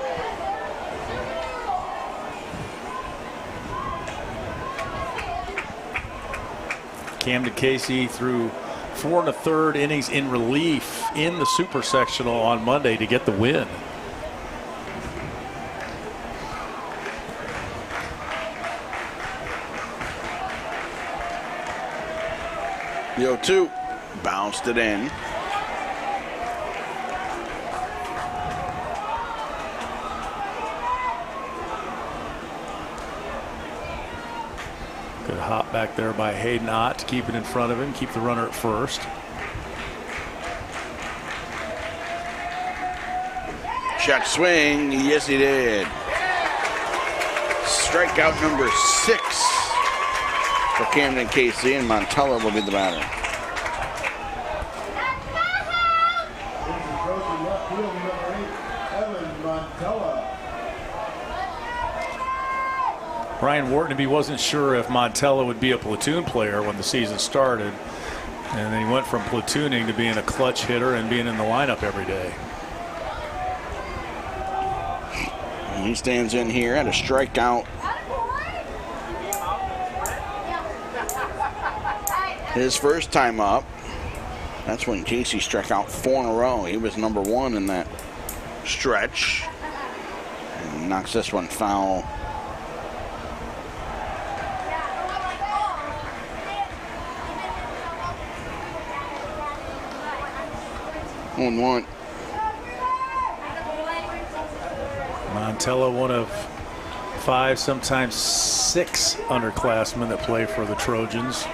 Camden Casey threw 4 1/3 innings in relief in the super sectional on Monday to get the win. The 0-2 bounced it in. Good hop back there by Hayden Ott to keep it in front of him, keep the runner at first. Check swing. Yes, he did. Strikeout number 6 for Camden Casey, and Montella will be the batter. Brian Whartonby wasn't sure if Montella would be a platoon player when the season started, and then he went from platooning to being a clutch hitter and being in the lineup every day. And he stands in here at a strikeout. His first time up, that's when Casey struck out 4 in a row. He was number 1 in that stretch. And knocks this one foul. One. Montella, one of 5, sometimes 6 underclassmen that play for the Trojans.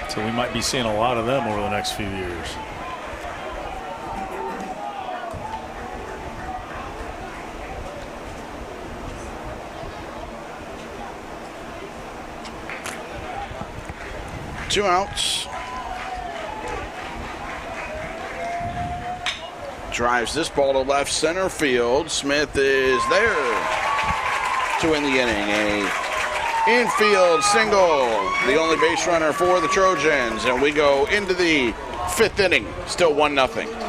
So we might be seeing a lot of them over the next few years. Two outs. Drives this ball to left center field. Smith is there to win the inning. A infield single, the only base runner for the Trojans, and we go into the 5th inning. Still 1-0.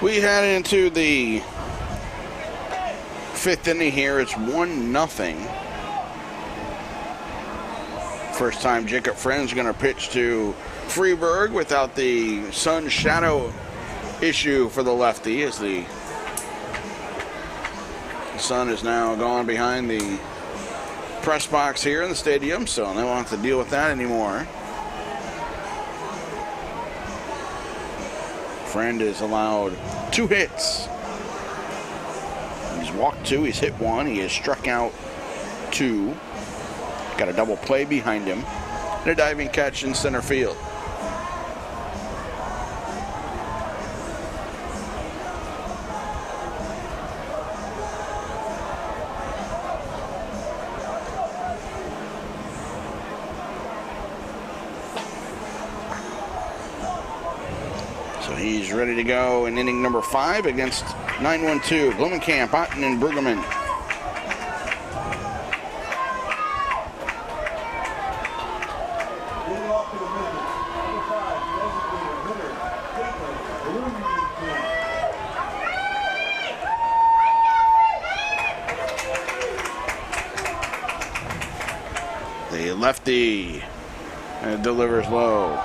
We head into the 5th inning here. It's 1-0. First time Jacob Friend's going to pitch to Freeburg without the sun shadow issue for the lefty, as the sun is now gone behind the press box here in the stadium, so they won't have to deal with that anymore. Friend is allowed 2 hits. He's walked 2, he's hit 1, he has struck out 2. Got a double play behind him, and a diving catch in center field. He's ready to go in inning number 5 against 9-1-2. Blumenkamp, Otten, and Brueggemann. The lefty delivers low.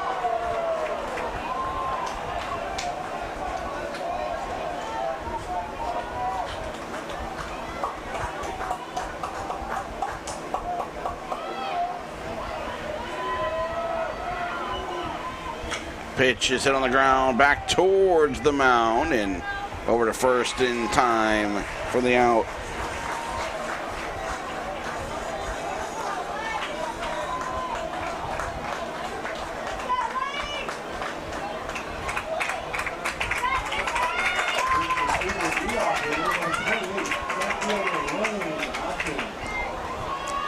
Pitch is hit on the ground, back towards the mound, and over to first in time for the out.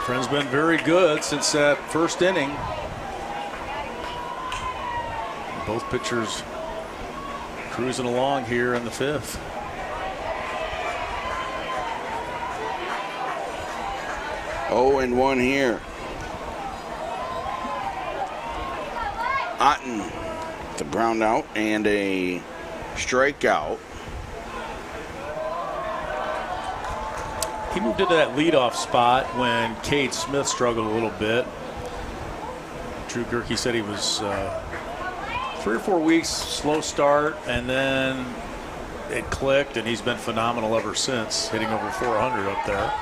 Friend's been very good since that first inning. Both pitchers cruising along here in the 5th. Oh, and 1 here. Otten, the ground out and a strikeout. He moved into that leadoff spot when Cade Smith struggled a little bit. Drew Gerke said he was 3 or 4 weeks slow start, and then it clicked, and he's been phenomenal ever since, hitting over 400 up there.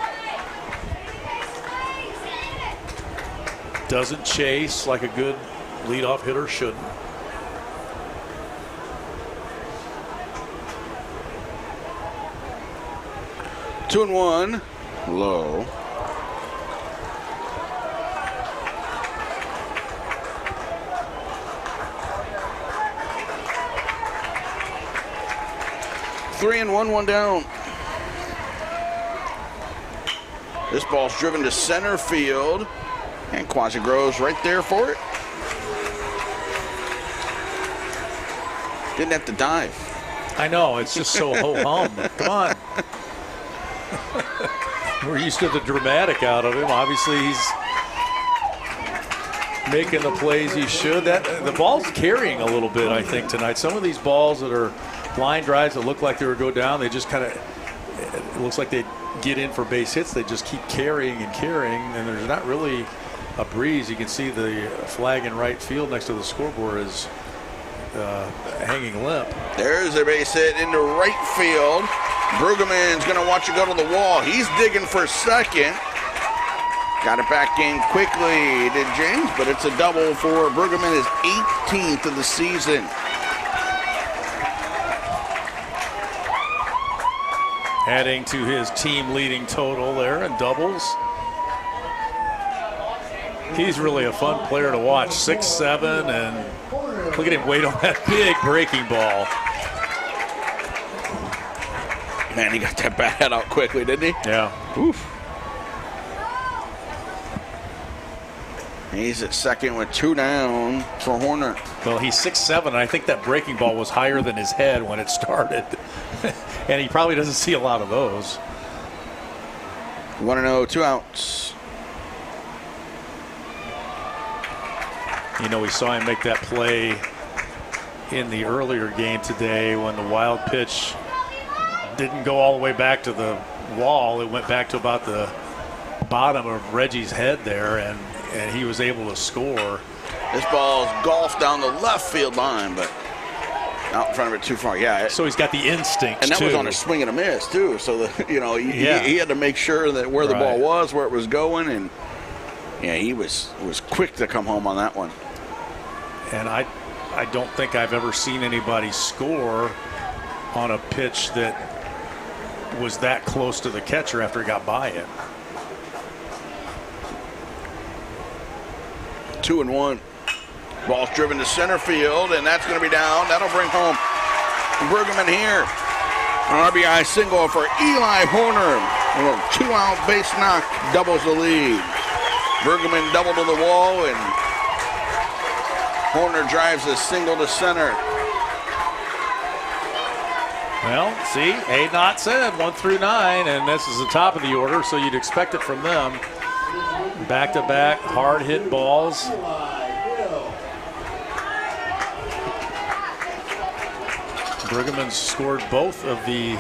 Doesn't chase like a good leadoff hitter shouldn't. Two and 1, low. 3-1, one down. This ball's driven to center field, and Quasigrove's right there for it. Didn't have to dive. I know, it's just so ho-hum. Come on. We're used to the dramatic out of him. Obviously, he's making the plays he should. The ball's carrying a little bit, I think, tonight. Some of these balls that are line drives that look like they would go down, they just kind of, it looks like they get in for base hits. They just keep carrying, and there's not really a breeze. You can see the flag in right field next to the scoreboard is hanging limp. There's a base hit into right field. Brueggemann's going to watch it go to the wall. He's digging for second. Got it back in quickly, did James, but it's a double for Brueggemann, his 18th of the season. Adding to his team leading total there in doubles. He's really a fun player to watch. 6'7", and look at him wait on that big breaking ball. Man, he got that bat head out quickly, didn't he? Yeah. Oof. He's at second with 2 down for Horner. Well, he's 6'7", and I think that breaking ball was higher than his head when it started. And he probably doesn't see a lot of those. 1-0, 2 outs. You know, we saw him make that play in the earlier game today when the wild pitch didn't go all the way back to the wall. It went back to about the bottom of Reggie's head there, and he was able to score. This ball's golfed down the left field line, but out in front of it too far. Yeah. So he's got the instinct, and that too. was on a swing and a miss too. So he had to make sure that where the ball was, where it was going, and yeah, he was quick to come home on that one. And I don't think I've ever seen anybody score on a pitch that was that close to the catcher after he got by it. 2-1. Ball's driven to center field, and that's going to be down. That'll bring home Brueggemann here. An RBI single for Eli Horner. A little 2-out base knock doubles the lead. Brueggemann double to the wall, and Horner drives a single to center. Well, see, A-Not said 1 through 9, and this is the top of the order, so you'd expect it from them. Back-to-back, hard-hit balls. Brueggemann scored both of the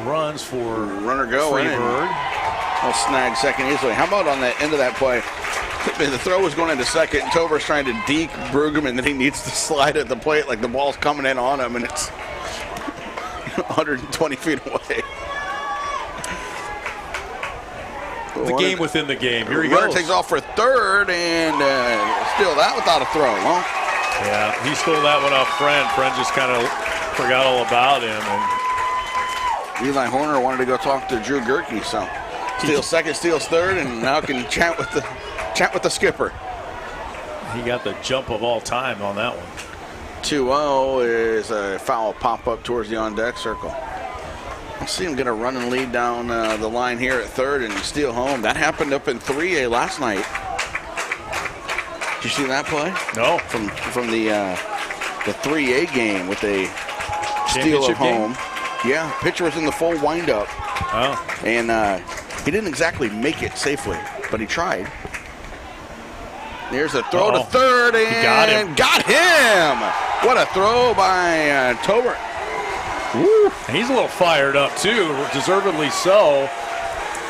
runs for runner go Freeburg. I'll snag second easily. How about on the end of that play? The throw was going into second, and Tober's trying to deke Brueggemann, then he needs to slide at the plate like the ball's coming in on him, and it's 120 feet away. The game within the game. Here he Runner goes. takes off for third, and still that without a throw. Huh? Yeah, he stole that one off Friend. Friend just kind of forgot all about him. And Eli Horner wanted to go talk to Drew Gerke, so steals second, steals third, and now can chat with the skipper. He got the jump of all time on that one. 2-0 is a foul pop-up towards the on-deck circle. I see him get a run and lead down the line here at third and steal home. That happened up in 3A last night. Did you see that play? No. From the 3A game with a steal of home. Game? Yeah, pitcher was in the full windup. Oh. And he didn't exactly make it safely, but he tried. There's a throw to third, and he got him. What a throw by Tober. Woo. He's a little fired up, too, deservedly so.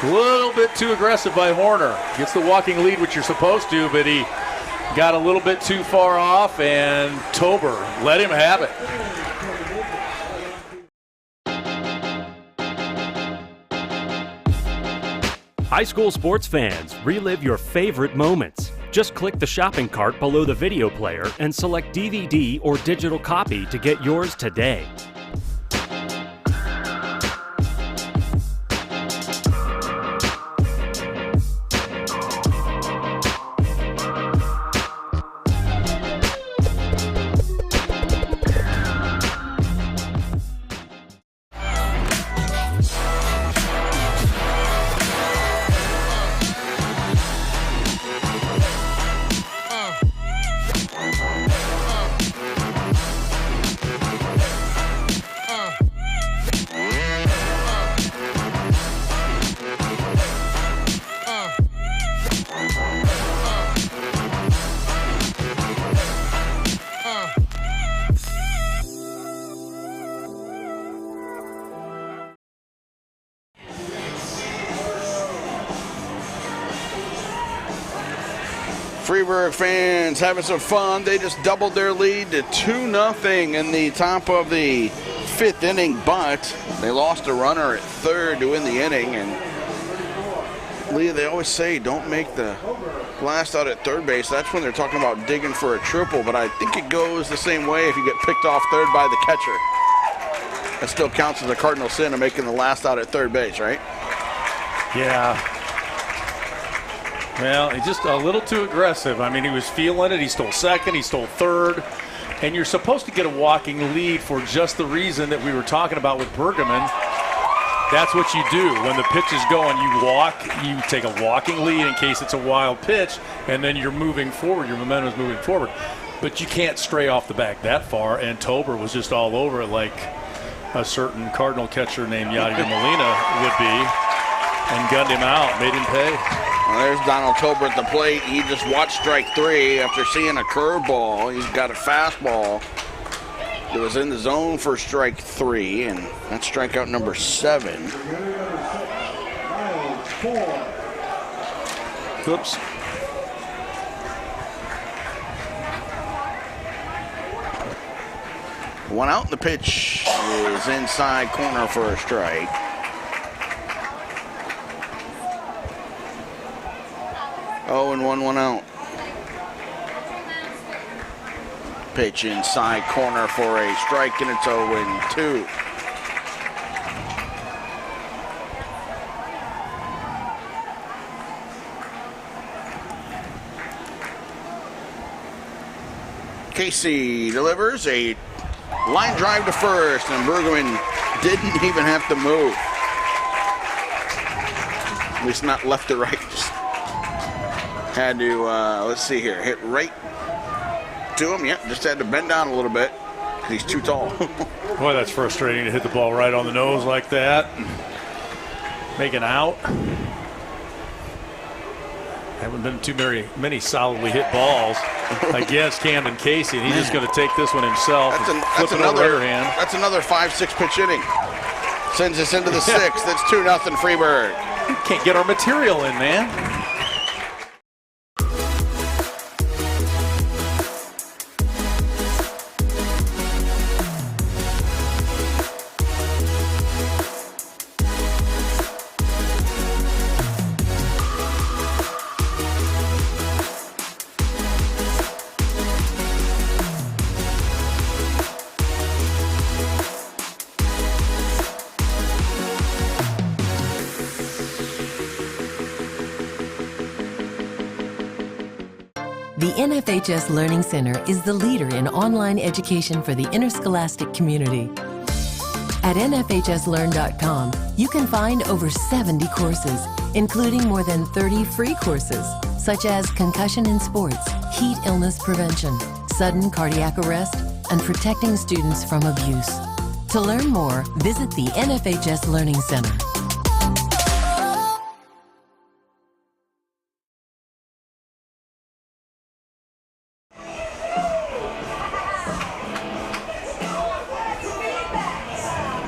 A little bit too aggressive by Horner. Gets the walking lead, which you're supposed to, but he got a little bit too far off, and Tober let him have it. High school sports fans, relive your favorite moments. Just click the shopping cart below the video player and select DVD or digital copy to get yours today. Freeburg fans having some fun. They just doubled their lead to 2-0 in the top of the 5th inning, but they lost a runner at third to win the inning. And Leah, they always say don't make the blast out at third base. That's when they're talking about digging for a triple, but I think it goes the same way if you get picked off third by the catcher. That still counts as a cardinal sin of making the last out at third base, right? Yeah. Well, he's just a little too aggressive. I mean, he was feeling it. He stole second. He stole third. And you're supposed to get a walking lead for just the reason that we were talking about with Bergman. That's what you do. When the pitch is going, you walk. You take a walking lead in case it's a wild pitch, and then you're moving forward. Your momentum is moving forward. But you can't stray off the back that far, and Tober was just all over it like a certain Cardinal catcher named Yadier Molina would be, and gunned him out, made him pay. Well, there's Donald Tober at the plate. He just watched strike 3 after seeing a curveball. He's got a fastball. It was in the zone for strike 3, and that's strikeout number 7. Oops. One out. The pitch is inside corner for a strike. Oh, and 1 out. Pitch inside corner for a strike, and it's 0-2. Casey delivers a line drive to first, and Bergman didn't even have to move. At least not left to right. Just had to, let's see here, hit right to him. Yep, just had to bend down a little bit because he's too tall. Boy, that's frustrating to hit the ball right on the nose like that. Make an out. Haven't been too many solidly hit balls against Camden Casey, and he's just going to take this one himself. That's another hand. That's another 5-6 pitch inning. Sends us into the 6th. That's 2-0 Freeburg. Can't get our material in, man. The NFHS Learning Center is the leader in online education for the interscholastic community. At NFHSLearn.com, you can find over 70 courses, including more than 30 free courses, such as concussion in sports, heat illness prevention, sudden cardiac arrest, and protecting students from abuse. To learn more, visit the NFHS Learning Center.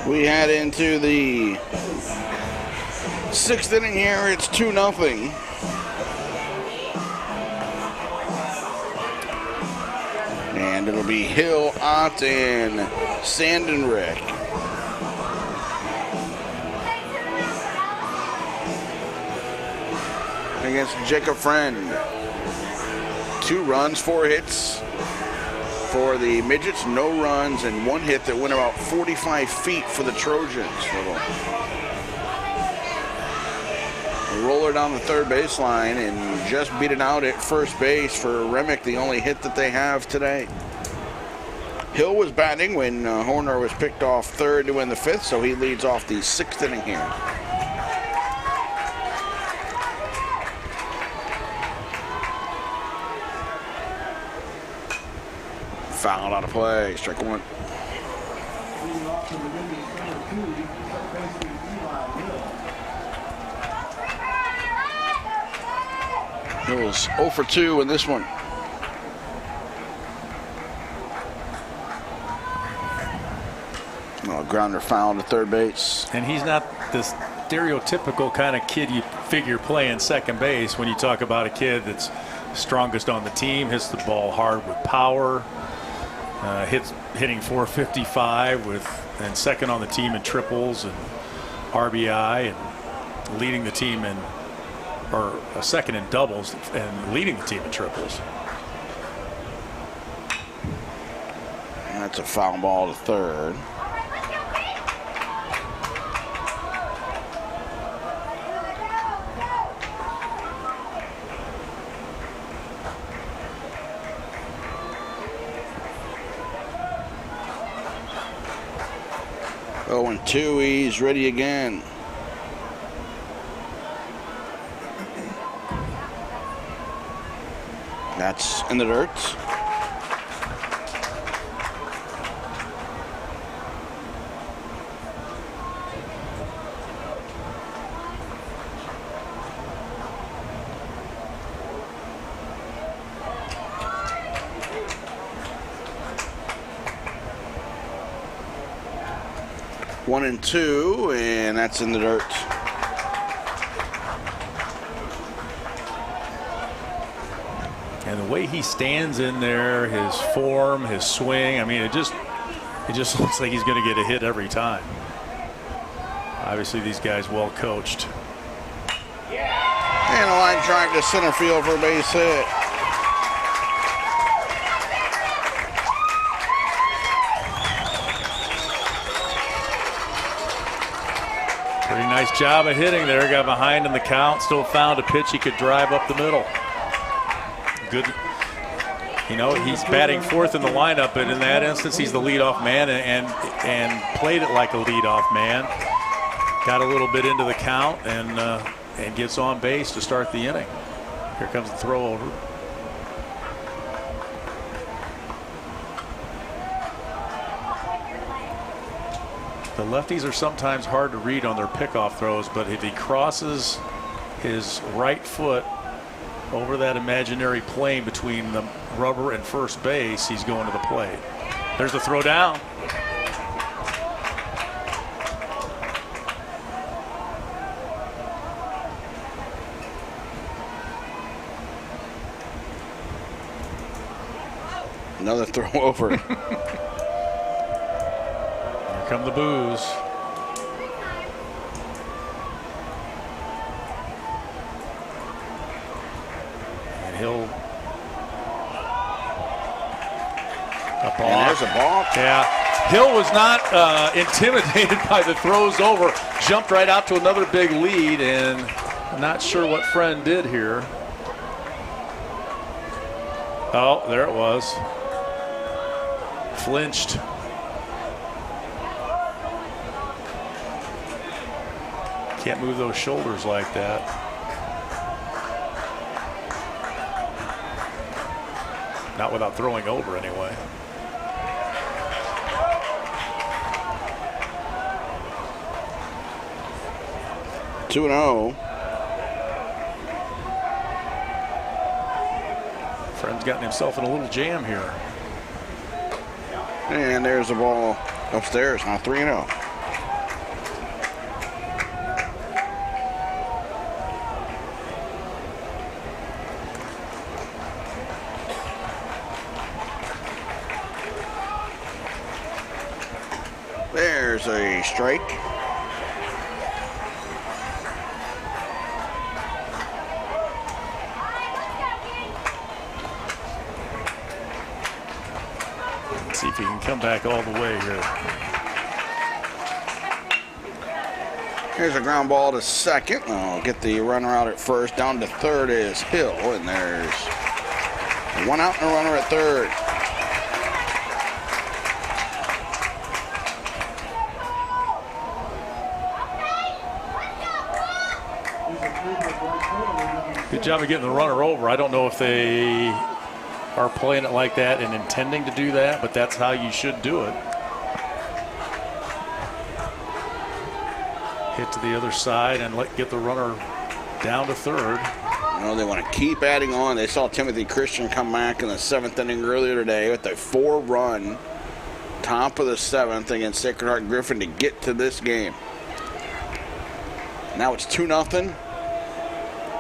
We head into the 6th inning here. It's 2-0. And it'll be Hill, Ott, and Sandenrick. Against Jacob Friend. 2 runs, 4 hits. For the Midgets, no runs and 1 hit that went about 45 feet for the Trojans. A roller down the third baseline and just beat it out at first base for Remick, the only hit that they have today. Hill was batting when Horner was picked off third to win the 5th, so he leads off the 6th inning here. Foul out of play, strike 1. Hill's 0 for 2 in this one. Oh, grounder foul to third base. And he's not this stereotypical kind of kid you figure playing second base when you talk about a kid that's strongest on the team, hits the ball hard with power, hitting .455 and second on the team in triples and RBI, and leading the team in, or second in doubles and leading the team in triples. That's a foul ball to third. Oh, and 2, he's ready again. That's in the dirt. One and 2, and that's in the dirt. And the way he stands in there, his form, his swing, I mean, it just looks like he's going to get a hit every time. Obviously, these guys well coached. And a line drive to center field for a base hit. Pretty nice job of hitting there. Got behind in the count. Still found a pitch he could drive up the middle. Good. You know, he's batting fourth in the lineup, but in that instance, he's the leadoff man and played it like a leadoff man. Got a little bit into the count and gets on base to start the inning. Here comes the throw over. The lefties are sometimes hard to read on their pickoff throws, but if he crosses his right foot over that imaginary plane between the rubber and first base, he's going to the plate. There's the throw down. Another throw over. Come the boos. And Hill up And there's a ball. Yeah. Hill was not intimidated by the throws over. Jumped right out to another big lead, and I'm not sure what Friend did here. Oh, there it was. Flinched. Can't move those shoulders like that. Not without throwing over anyway. Two and 0. Friend's gotten himself in a little jam here. And there's the ball upstairs. Now 3-0. There's a strike. Let's see if he can come back all the way here. Here's a ground ball to second. I'll get the runner out at first. Down to third is Hill, and there's one out and a runner at third. Good job of getting the runner over. I don't know if they are playing it like that and intending to do that, but that's how you should do it. Hit to the other side and get the runner down to third. You know, they want to keep adding on. They saw Timothy Christian come back in the 7th inning earlier today with a 4-run top of the 7th against Sacred Heart Griffin to get to this game. Now it's 2-0.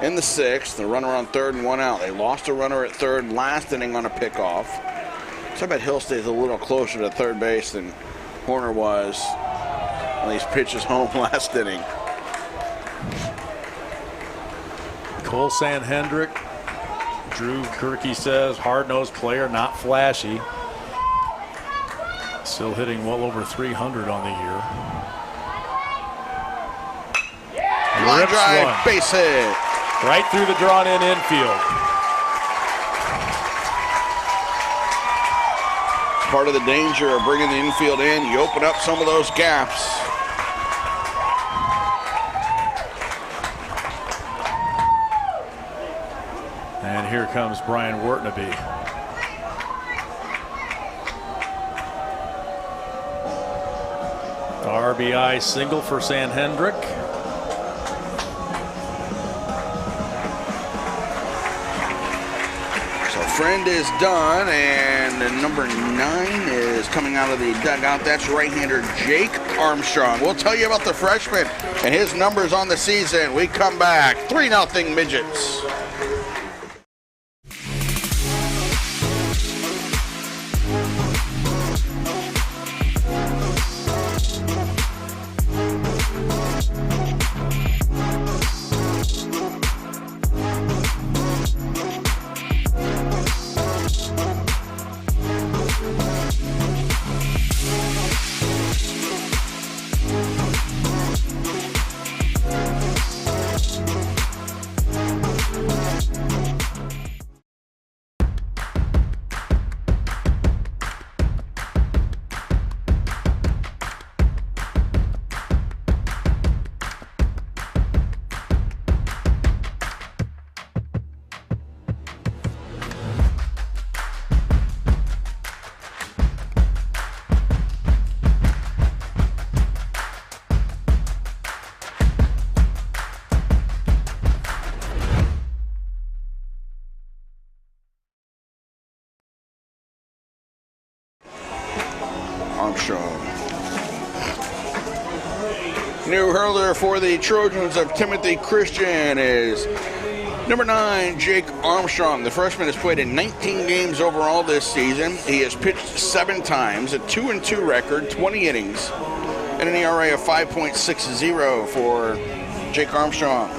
in the 6th. The runner on 3rd and 1 out. They lost a runner at 3rd last inning on a pickoff. So I bet Hill stays a little closer to third base than Horner was on these pitches home last inning. Cole Sanhendrick, Drew Kirky says, hard-nosed player, not flashy. Still hitting well over 300 on the year. Line drive, base hit. Right through the drawn-in infield. Part of the danger of bringing the infield in, you open up some of those gaps. And here comes Brian Wortnaby. RBI single for Sanhendrick. So Friend is done, and number 9 is coming out of the dugout. That's right-hander Jake Armstrong. We'll tell you about the freshman and his numbers on the season. We come back. 3-0 Midgets. Armstrong. New hurler for the Trojans of Timothy Christian is number 9, Jake Armstrong. The freshman has played in 19 games overall this season. He has pitched 7 times, a 2-2 record, 20 innings, and an ERA of 5.60 for Jake Armstrong.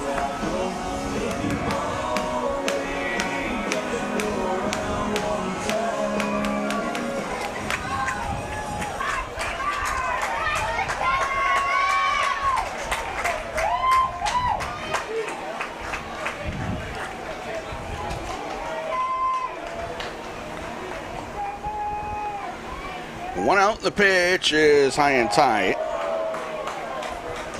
One out, the pitch is high and tight.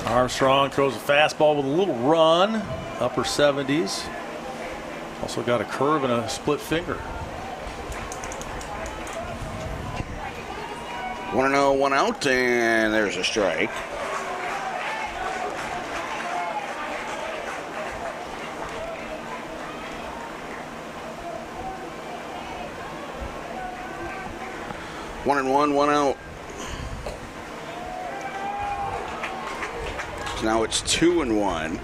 Armstrong throws a fastball with a little run, upper 70s. Also got a curve and a split finger. 1-0, 1 out, and there's a strike. One and 1, 1 out. So now it's 2-1.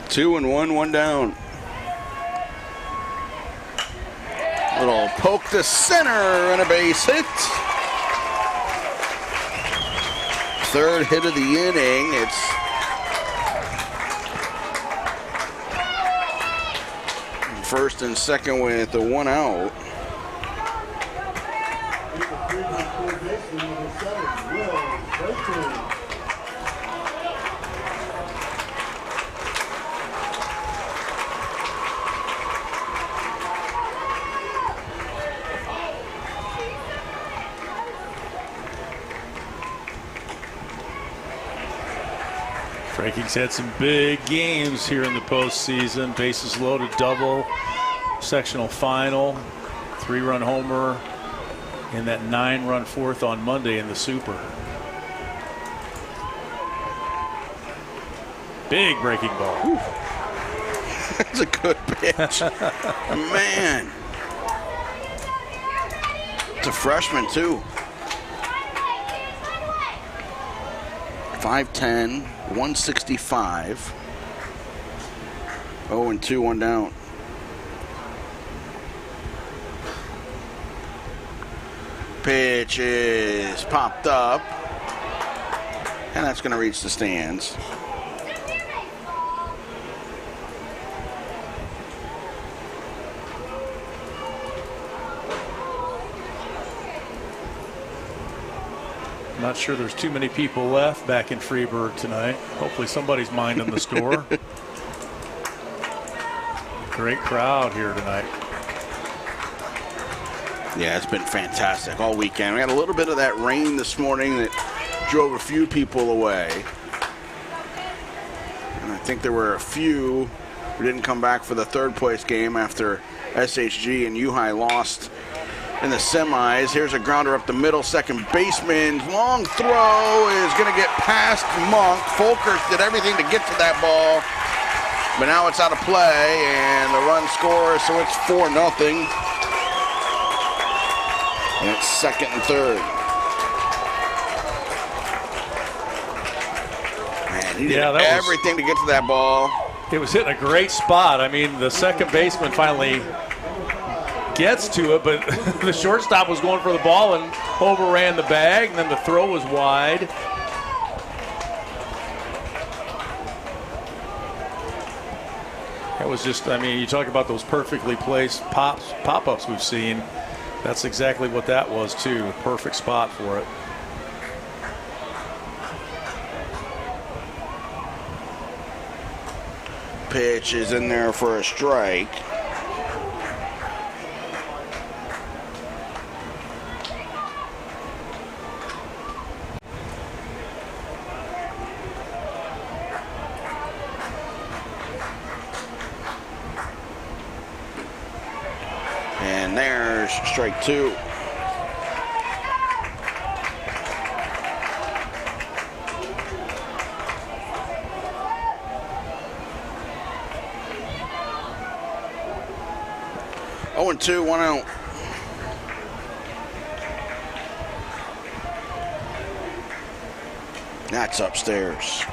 Two and one down. Little poke to center and a base hit. Third hit of the inning. It's first and second with the 1 out. Franking's had some big games here in the postseason. Bases loaded double, sectional final, 3-run homer, and that 9-run fourth on Monday in the Super. Big breaking ball. Whew. That's a good pitch. Man. It's a freshman, too. 5'10", 165. 0-2, one down. Pitch is popped up, and that's going to reach the stands. Not sure there's too many people left back in Freeburg tonight. Hopefully somebody's minding the score. Great crowd here tonight. Yeah, it's been fantastic all weekend. We had a little bit of that rain this morning that drove a few people away. And I think there were a few who didn't come back for the third place game after SHG and U-High lost in the semis. Here's a grounder up the middle. Second baseman, long throw is going to get past Monk. Folkers did everything to get to that ball, but now it's out of play, and the run scores, so it's 4-0. And it's second and third. Man, he did everything to get to that ball. It was hitting a great spot. I mean, the second baseman finally gets to it, but the shortstop was going for the ball and overran the bag, and then the throw was wide. It was just, I mean, you talk about those perfectly placed pop-ups we've seen. That's exactly what that was, too. A perfect spot for it. Pitch is in there for a strike. And there's strike two. Oh, and 2, 1 out. That's upstairs.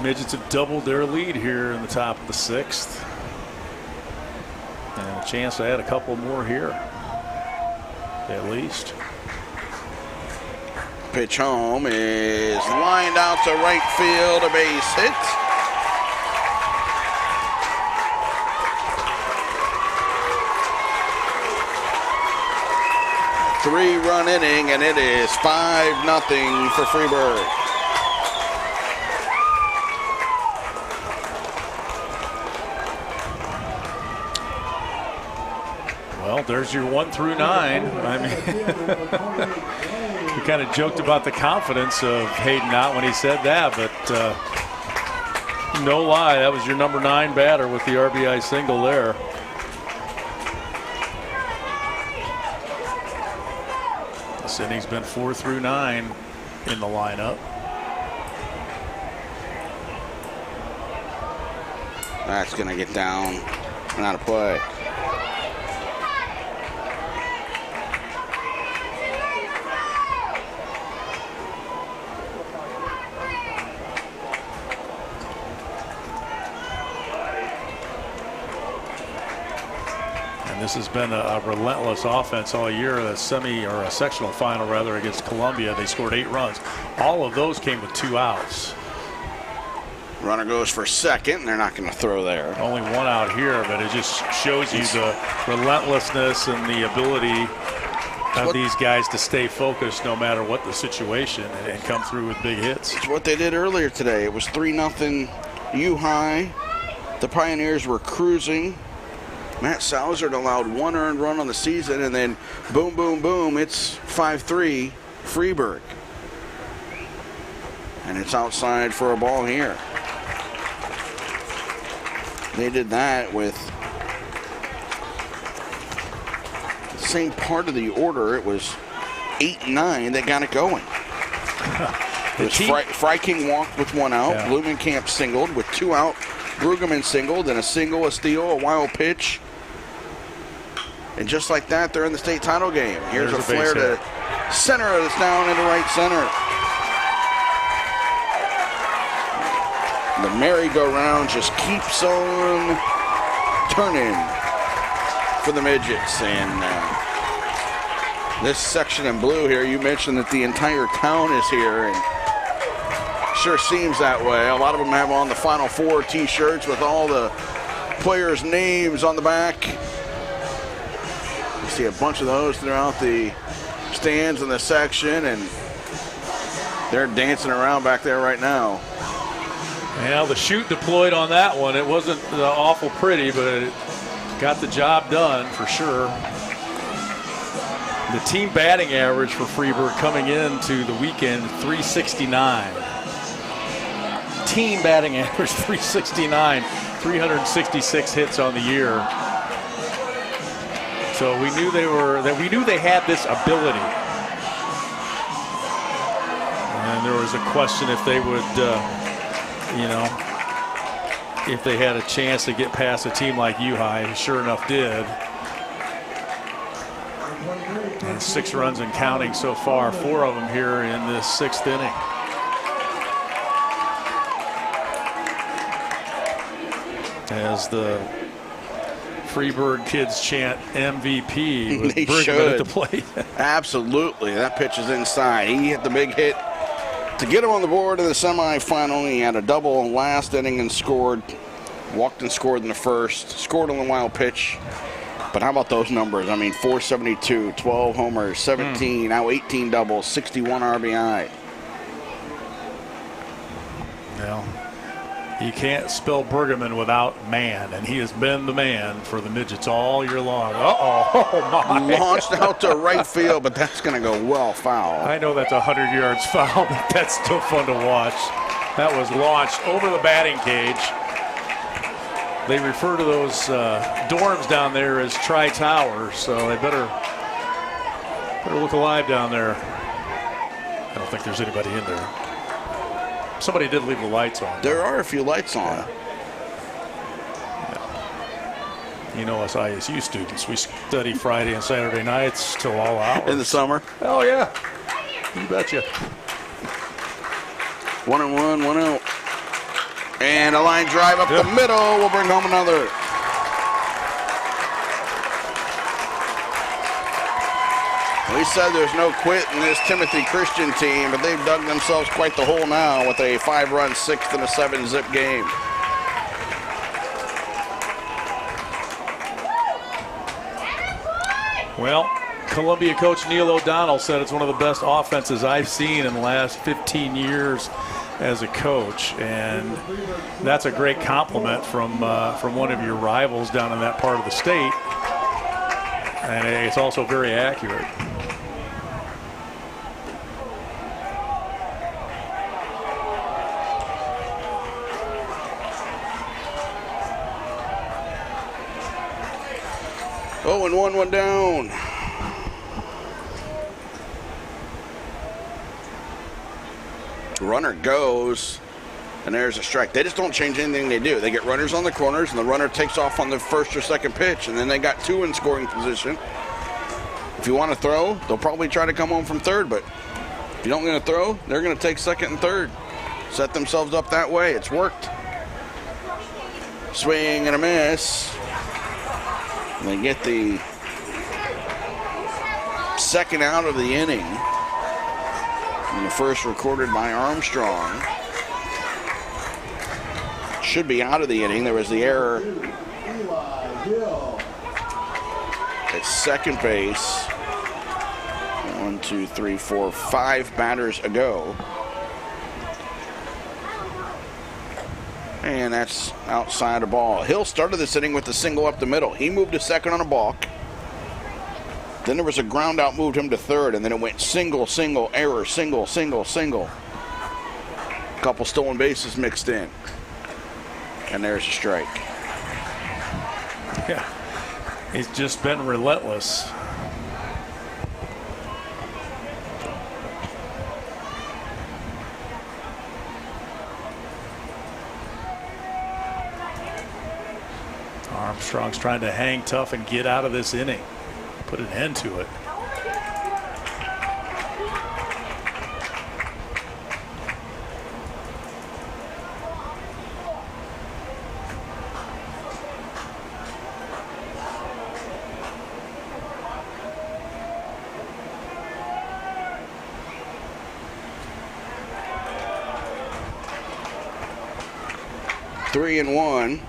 Midgets have doubled their lead here in the top of the sixth. And a chance to add a couple more here, at least. Pitch home is lined out to right field, a base hit. Three-run inning, and it is 5-0 for Freeburg. Well, there's your 1 through 9. I mean, we kind of joked about the confidence of Hayden Ott when he said that, but no lie, that was your number 9 batter with the RBI single there. This inning's been 4 through 9 in the lineup. That's going to get down and out of play. This has been a relentless offense all year. A sectional final rather against Columbia. They scored 8 runs. All of those came with 2 outs. Runner goes for second, and they're not going to throw there. Only 1 out here, but it just shows you the relentlessness and the ability of these guys to stay focused no matter what the situation and come through with big hits. It's what they did earlier today. It was 3-0 U-High. The Pioneers were cruising. Matt Salzard allowed 1 earned run on the season, and then boom, boom, boom, it's 5-3 Freeburg. And it's outside for a ball here. They did that with the same part of the order. It was 8-9 that got it going. It was Fryking walked with 1 out. Yeah. Blumenkamp singled with 2 out. Brueggemann singled, and a single, a steal, a wild pitch. And just like that, they're in the state title game. Here's a flare base to center. It's down into right center. The merry-go-round just keeps on turning for the Midgets. And this section in blue here, you mentioned that the entire town is here, and sure seems that way. A lot of them have on the Final Four t-shirts with all the players' names on the back. You see a bunch of those throughout the stands in the section, and they're dancing around back there right now. Yeah, the chute deployed on that one. It wasn't awful pretty, but it got the job done for sure. The team batting average for Freeburg coming into the weekend, 369. Team batting average, 369. 366 hits on the year. So we knew they had this ability. And there was a question if they would, if they had a chance to get past a team like U-High. Sure enough did. And 6 runs and counting so far, 4 of them here in this 6th inning. As the Freeburg kids chant MVP with Brigman at the plate. Absolutely. That pitch is inside. He hit the big hit to get him on the board in the semifinal. He had a double in last inning and scored. Walked and scored in the first. Scored on the wild pitch. But how about those numbers? I mean, 472, 12 homers, 17, now 18 doubles, 61 RBI. Well, you can't spell Brigman without man, and he has been the man for the Midgets all year long. Oh my. Launched out to right field, but that's going to go well foul. I know that's 100 yards foul, but that's still fun to watch. That was launched over the batting cage. They refer to those dorms down there as Tri-Towers, so they better look alive down there. I don't think there's anybody in there. Somebody did leave the lights on. There are a few lights on. Yeah. You know us ISU students, we study Friday and Saturday nights till all hours. In the summer? Oh, yeah. You betcha. 1-1, 1 out. And a line drive up the middle will bring home another. We said there's no quit in this Timothy Christian team, but they've dug themselves quite the hole now with a 5-run 6th and a 7-zip game. Well, Columbia coach Neil O'Donnell said it's one of the best offenses I've seen in the last 15 years as a coach, and that's a great compliment from one of your rivals down in that part of the state, and it's also very accurate. Oh, and 1 down. Runner goes, and there's a strike. They just don't change anything they do. They get runners on the corners, and the runner takes off on the first or second pitch, and then they got 2 in scoring position. If you want to throw, they'll probably try to come home from third, but if you don't going to throw, they're going to take second and third. Set themselves up that way. It's worked. Swing and a miss. And they get the second out of the inning. And the first recorded by Armstrong. Should be out of the inning. There was the error at second base. 1, 2, 3, 4, 5 batters ago. And that's outside a ball. Hill started this inning with a single up the middle. He moved to second on a balk. Then there was a ground out, moved him to third, and then it went single, single, error, single, single, single. A couple stolen bases mixed in. And there's a strike. Yeah, he's just been relentless. Armstrong's trying to hang tough and get out of this inning. put an end to it. Three and one.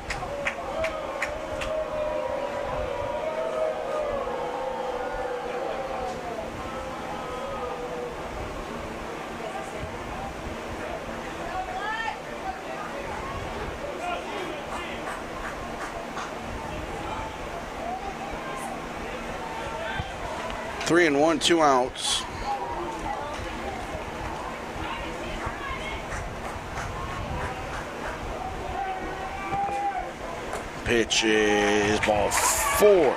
Three and one, 2 outs. Pitch is ball 4.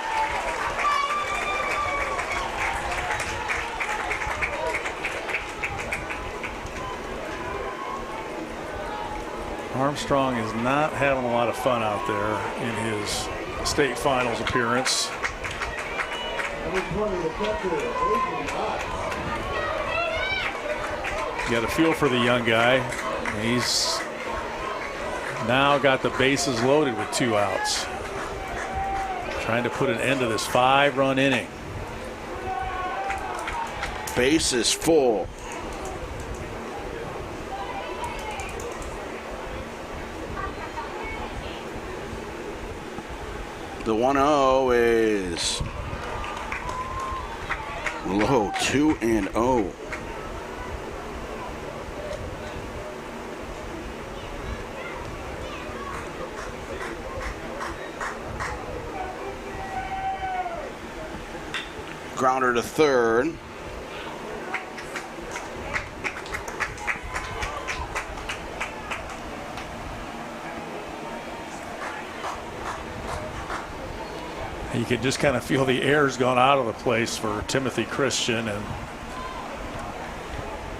Armstrong is not having a lot of fun out there in his state finals appearance. You got a feel for the young guy. He's now got the bases loaded with 2 outs. Trying to put an end to this 5-run inning. Base is full. The 1-0 is low, 2-0. Grounder to third. You can just kind of feel the air's gone out of the place for Timothy Christian, and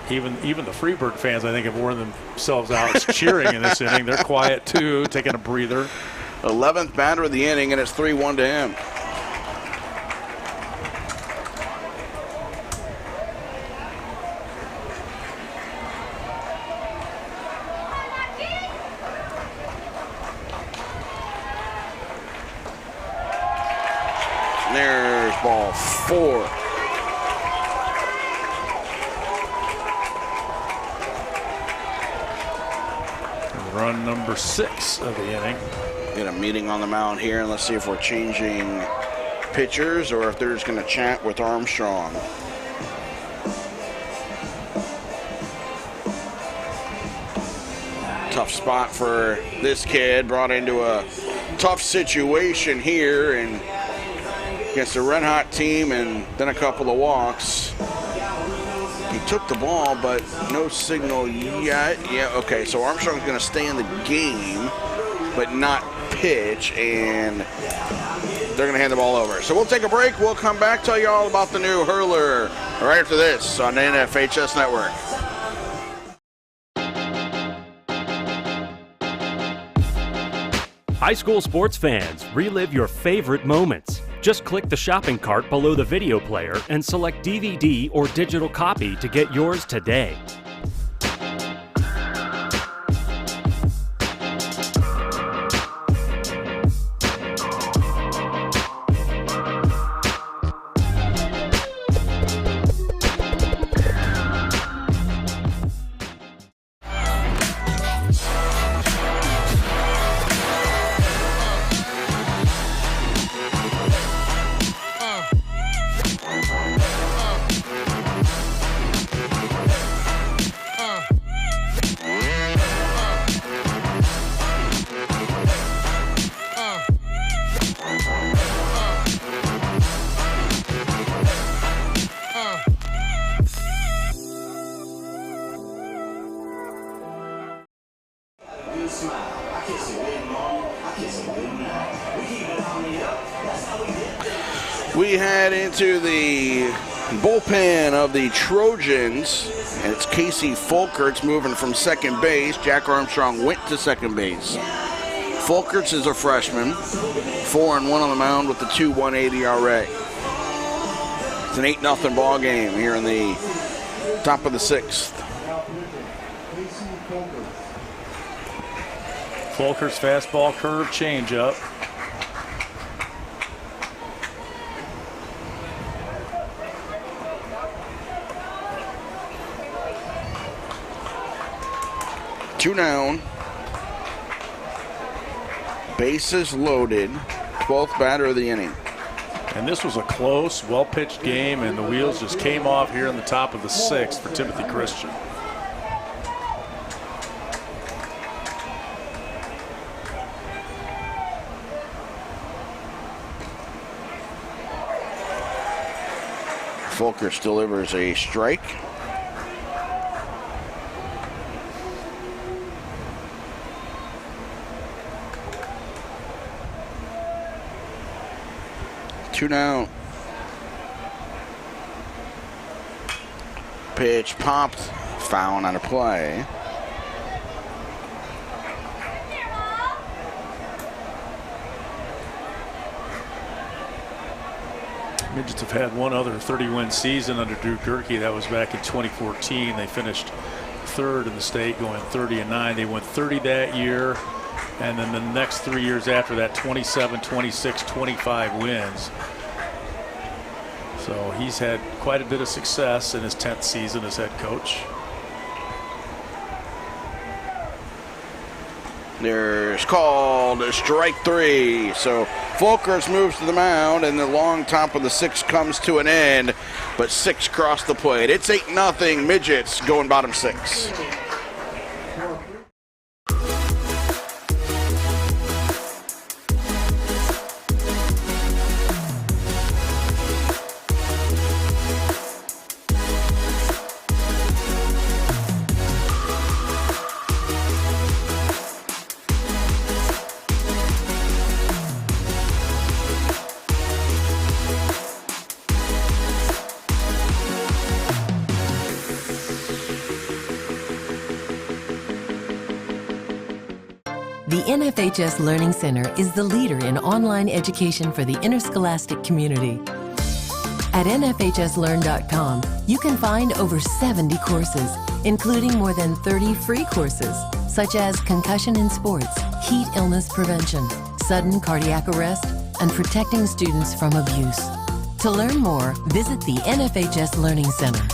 even the Freeburg fans, I think, have worn themselves out cheering in this inning. They're quiet too, taking a breather. 11th batter of the inning, and it's 3-1 to him. There's ball 4. Run number 6 of the inning. Get a meeting on the mound here, and let's see if we're changing pitchers or if they're just going to chat with Armstrong. Tough spot for this kid, brought into a tough situation here and against a red-hot team, and then a couple of walks. He took the ball, but no signal yet. Yeah, okay, so Armstrong's going to stay in the game, but not pitch, and they're going to hand the ball over. So we'll take a break. We'll come back, tell you all about the new hurler right after this on the NFHS Network. High school sports fans, relive your favorite moments. Just click the shopping cart below the video player and select DVD or digital copy to get yours today. We head into the bullpen of the Trojans, and it's Casey Folkerts moving from second base. Jack Armstrong went to second base. Folkerts is a freshman, 4-1 on the mound with the 2.18 ERA. It's an 8-0 ball game here in the top of the 6th. Fulker's fastball curve changeup. Two down. Bases loaded. 12th batter of the inning. And this was a close, well-pitched game, and the wheels just came off here in the top of the 6th for Timothy Christian. Fulker delivers a strike. Two down. Pitch popped, foul on a play. Midgets have had one other 30-win season under Drew Gerke. That was back in 2014. They finished 3rd in the state, going 30-9. They went 30 that year, and then the next 3 years after that, 27, 26, 25 wins. So he's had quite a bit of success in his 10th season as head coach. There's called strike 3. So Fulkers moves to the mound, and the long top of the 6th comes to an end. But 6 crossed the plate. It's 8-0. Midgets going bottom 6. The NFHS Learning Center is the leader in online education for the interscholastic community. At NFHSLearn.com, you can find over 70 courses, including more than 30 free courses, such as concussion in sports, heat illness prevention, sudden cardiac arrest, and protecting students from abuse. To learn more, visit the NFHS Learning Center.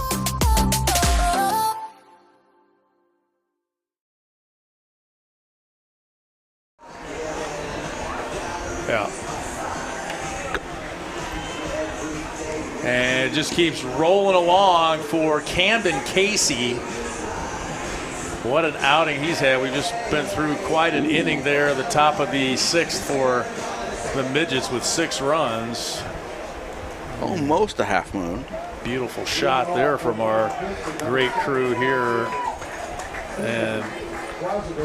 Yeah. And it just keeps rolling along for Camden Casey. What an outing he's had. We've just been through quite an inning there at the top of the 6th for the Midgets with 6 runs. Almost a half moon. Beautiful shot there from our great crew here. And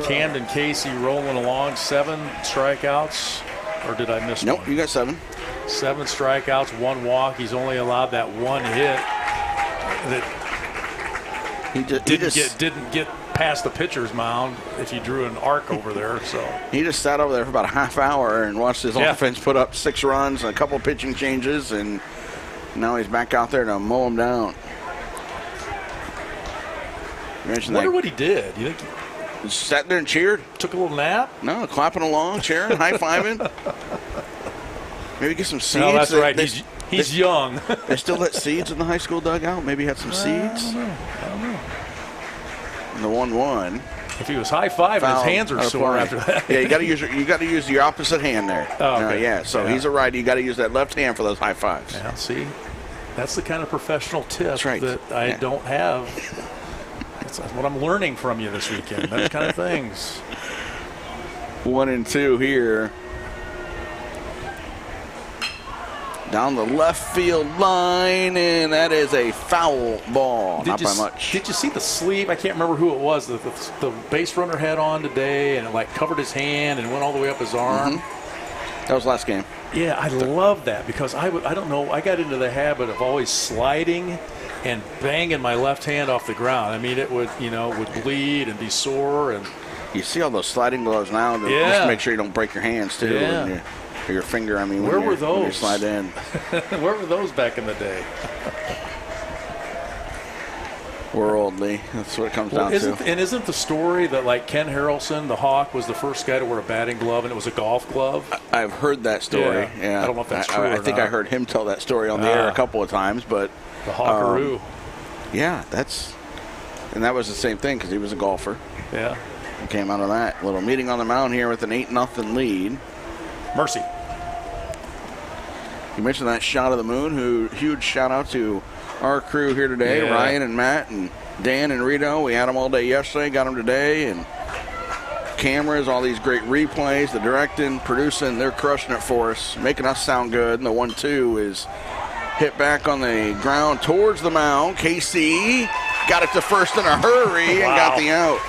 Camden Casey rolling along, 7 strikeouts. Or did I miss one? Nope, you got 7. 7 strikeouts, 1 walk. He's only allowed that 1 hit that didn't get past the pitcher's mound if you drew an arc over there. So he just sat over there for about a half hour and watched his offense put up 6 runs and a couple pitching changes, and now he's back out there to mow him down. I wonder what he did. You think he sat there and cheered? Took a little nap? No, clapping along, cheering, high-fiving. Maybe get some seeds. No, that's right. He's young. They still let seeds in the high school dugout? Maybe he had some seeds? I don't know. And the 1-1. If he was high-fiving, his hands are sore after that. Yeah, you got to use your opposite hand there. Oh, okay. Yeah, so he's a righty. You got to use that left hand for those high fives. Yeah, see, that's the kind of professional tip that I don't have. That's what I'm learning from you this weekend. Those kind of things. 1-2 here. Down the left field line, and that is a foul ball. Not by much. Did you see the sleeve? I can't remember who it was. The base runner had on today, and it like covered his hand and went all the way up his arm. Mm-hmm. That was last game. Yeah, I love that because I don't know. I got into the habit of always sliding and banging my left hand off the ground. I mean, it would bleed and be sore. And you see all those sliding gloves now to just make sure you don't break your hands too. Yeah. Or your finger, I mean. Where were when you those? slide in. Where were those back in the day? Worldly. That's what it comes down to. And isn't the story that, like, Ken Harrelson, the Hawk, was the first guy to wear a batting glove, and it was a golf glove? I've heard that story. Yeah. I don't know if that's true I think I heard him tell that story on the air a couple of times, but the Hawkaroo. Yeah, and that was the same thing because he was a golfer. Yeah. He came out of that little meeting on the mound here with an 8-0 lead. Mercy. You mentioned that shot of the moon. Huge shout out to our crew here today, Ryan and Matt and Dan and Rito. We had them all day yesterday, got them today, and cameras, all these great replays, the directing, producing, they're crushing it for us, making us sound good. And the 1-2 is hit back on the ground towards the mound. KC got it to first in a hurry and got the out.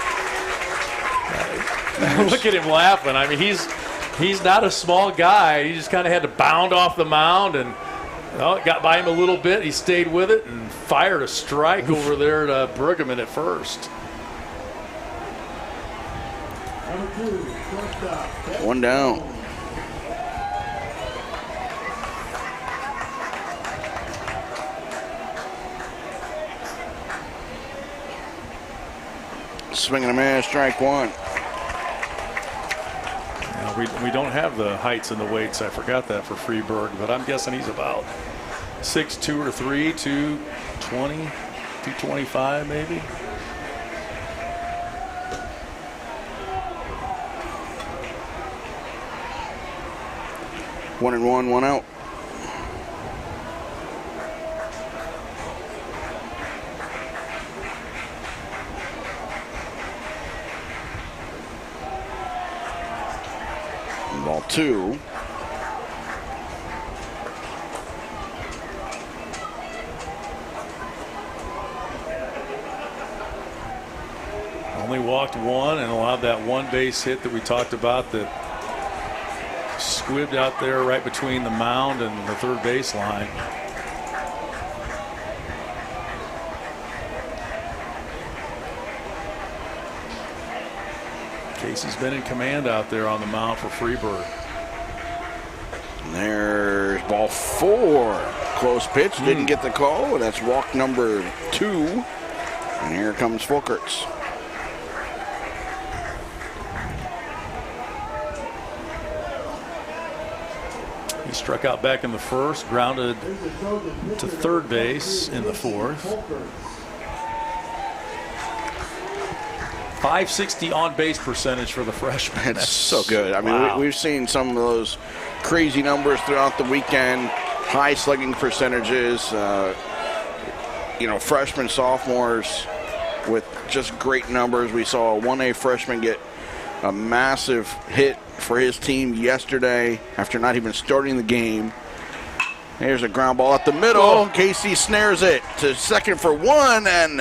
Look at him laughing. I mean, he's not a small guy. He just kind of had to bound off the mound, and it got by him a little bit. He stayed with it and fired a strike over there to Bruggeman at first. One down. Swinging a miss, strike one. We don't have the heights and the weights. I forgot that for Freeburg, but I'm guessing he's about 6'2" or 3", 220, 225 maybe. One and one out. Ball two. Only walked one and allowed that one base hit that we talked about that squibbed out there right between the mound and the third base line. Casey's been in command out there on the mound for Freeburg. And there's ball four. Close pitch, didn't get the call. That's walk number 2. And here comes Fulkerts. He struck out back in the first, grounded to third base in the fourth. .560 on-base percentage for the freshman. That's so good. I mean, we've seen some of those crazy numbers throughout the weekend. High slugging percentages. Freshmen, sophomores with just great numbers. We saw a 1A freshman get a massive hit for his team yesterday after not even starting the game. Here's a ground ball at the middle. Casey snares it to second for one, and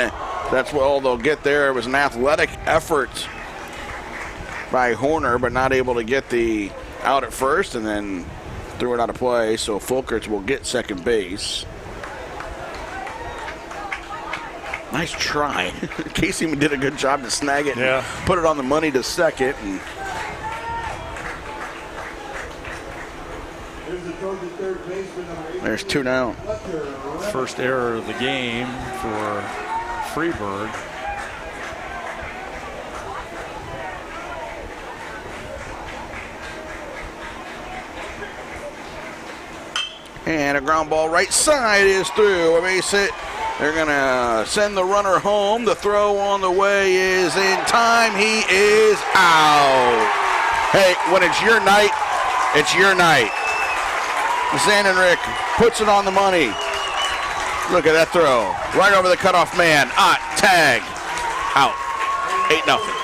that's all they'll get there. It was an athletic effort by Horner, but not able to get the out at first, and then threw it out of play. So Fulkerts will get second base. Nice try. Casey did a good job to snag it and put it on the money to second. And there's 2 down. First error of the game for Freeburg. And a ground ball right side is through. A base hit. They're going to send the runner home. The throw on the way is in time. He is out. Hey, when it's your night, it's your night. Zandenrick puts it on the money. Look at that throw. Right over the cutoff man. Tag. Out. 8-0.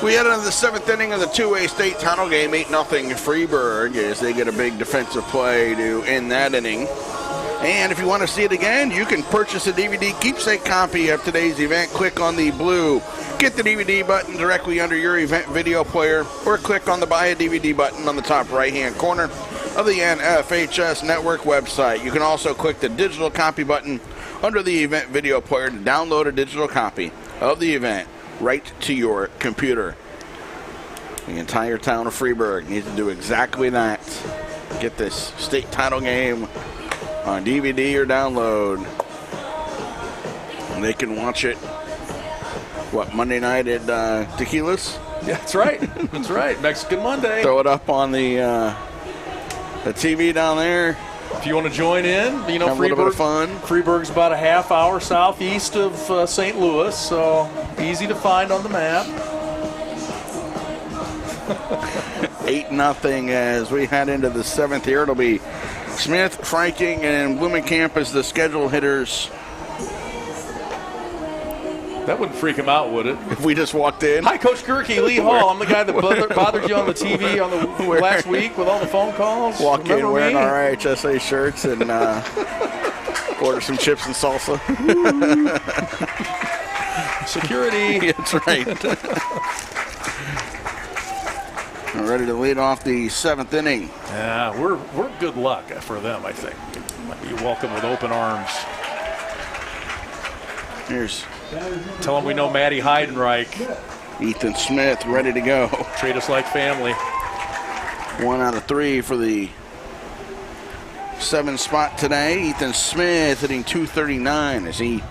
We head into the 7th inning of the 2A state title game, 8-0 Freeburg, as they get a big defensive play to end that inning. And if you want to see it again, you can purchase a DVD keepsake copy of today's event. Click on the blue Get the DVD button directly under your event video player, or click on the Buy a DVD button on the top right-hand corner of the NFHS Network website. You can also click the digital copy button under the event video player to download a digital copy of the event right to your computer. The entire town of Freeburg needs to do exactly that. Get this state title game on DVD or download. And they can watch it, Monday night at Tequila's? Yeah, that's right. That's right. Mexican Monday. Throw it up on the TV down there. If you want to join in, have a little bit of fun. Freeburg's about a half hour southeast of St. Louis, so easy to find on the map. 8-0 as we head into the 7th here. It'll be Smith, Franking, and Blumenkamp as the scheduled hitters. That wouldn't freak him out, would it? If we just walked in. Hi, Coach Gerke, Lee Hall. I'm the guy that bothered you on the TV on the last week with all the phone calls. Walk in wearing our IHSA shirts and order some chips and salsa. Security. That's right. We're ready to lead off the 7th inning. Yeah, we're good luck for them, I think. Might be welcome with open arms. Tell them we know Matty Heidenreich. Ethan Smith ready to go. Treat us like family. 1 out of 3 for the 7 spot today. Ethan Smith hitting .239 as he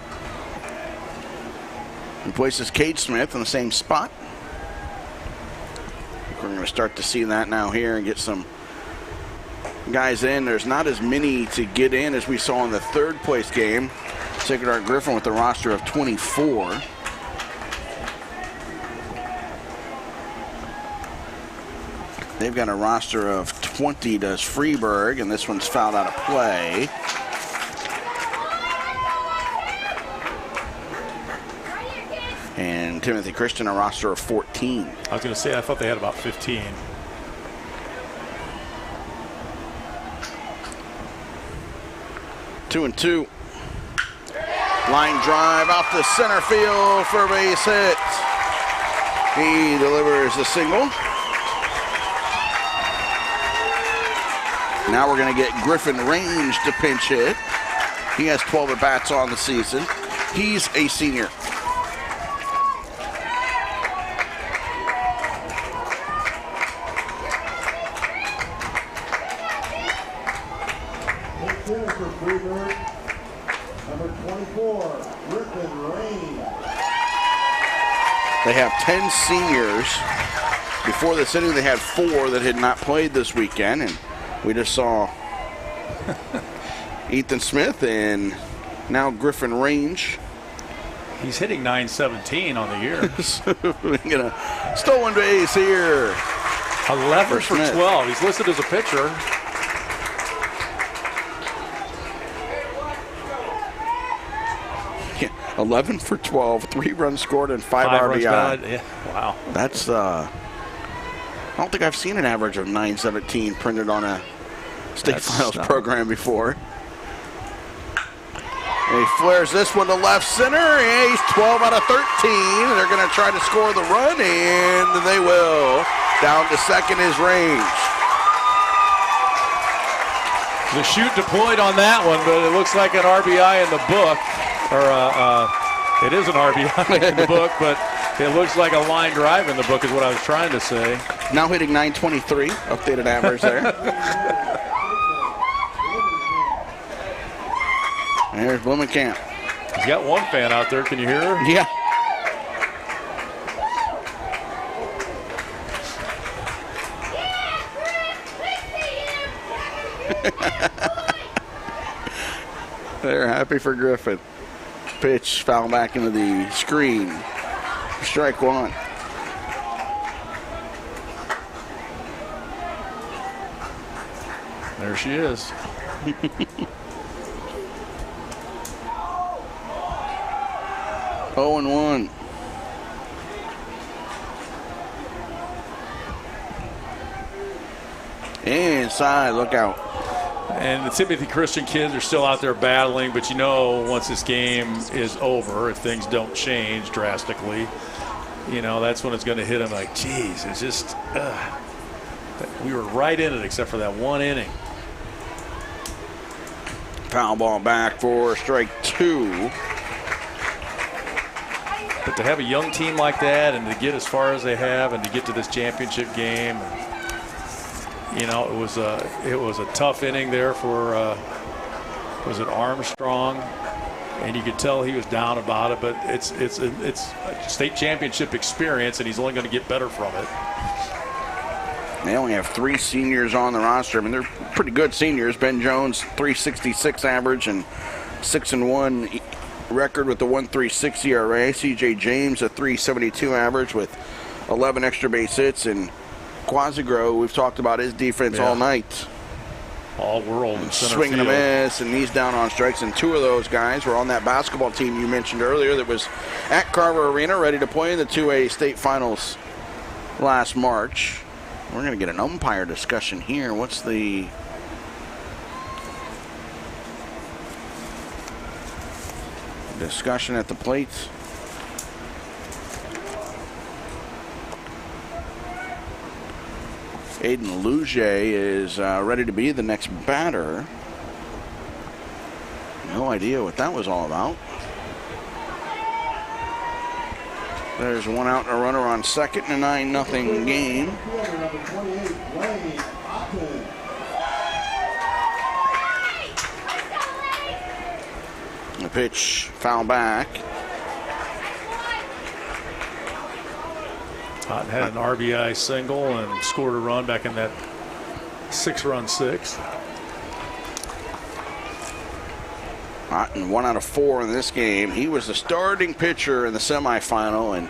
replaces Cade Smith in the same spot. We're going to start to see that now here and get some guys in. There's not as many to get in as we saw in the 3rd place game. Sacred Heart Griffin with a roster of 24. They've got a roster of 20, does Freeburg, and this one's fouled out of play. And Timothy Christian, a roster of 14. I was going to say, I thought they had about 15. Two and two. Line drive out to center field for a base hit. He delivers a single. Now we're going to get Griffin Range to pinch hit. He has 12 at-bats on the season. He's a senior. They have 10 seniors. Before this inning, they had 4 that had not played this weekend, and we just saw Ethan Smith and now Griffin Range. He's hitting .917 on the year. Stolen base here. 11 for 12. He's listed as a pitcher. Yeah, 11 for 12, 3 runs scored, and 5 RBI. Yeah. Wow. That's, I don't think I've seen an average of .917 printed on a State Finals program before. And he flares this one to left center. Yeah, he's 12 out of 13. They're going to try to score the run, and they will. Down to second is Range. The shoot deployed on that one, but it looks like an RBI in the book. It is an RBI in the book, but it looks like a line drive in the book is what I was trying to say. Now hitting .923, updated average there. There's Blumenkamp. He's got one fan out there. Can you hear her? Yeah. They're happy for Griffin. Pitch foul back into the screen. Strike one. There she is. Oh and 1. Inside, look out. And the Timothy Christian kids are still out there battling, but you know once this game is over, if things don't change drastically, you know, that's when it's going to hit them like, geez, it's just, we were right in it except for that one inning. Foul ball back for strike 2. But to have a young team like that and to get as far as they have and to get to this championship game, you know, it was a tough inning there for was it Armstrong, and you could tell he was down about it. But it's a state championship experience, and he's only going to get better from it. They only have 3 seniors on the roster. I mean, they're pretty good seniors. Ben Jones, 3.66 average and 6-1 record with the 1.36 ERA. C.J. James, a 3.72 average with 11 extra base hits. And Quasigro, we've talked about his defense all night. All world in center swinging field. a miss, and he's down on strikes. And 2 of those guys were on that basketball team you mentioned earlier that was at Carver Arena ready to play in the 2A state finals last March. We're going to get an umpire discussion here. What's the discussion at the plate? Aiden Luge is ready to be the next batter. No idea what that was all about. There's 1 out and a runner on second in a 9-0 game. The pitch foul back. Totten had an RBI single and scored a run back in that 6-run sixth. Otten 1 out of 4 in this game. He was the starting pitcher in the semifinal and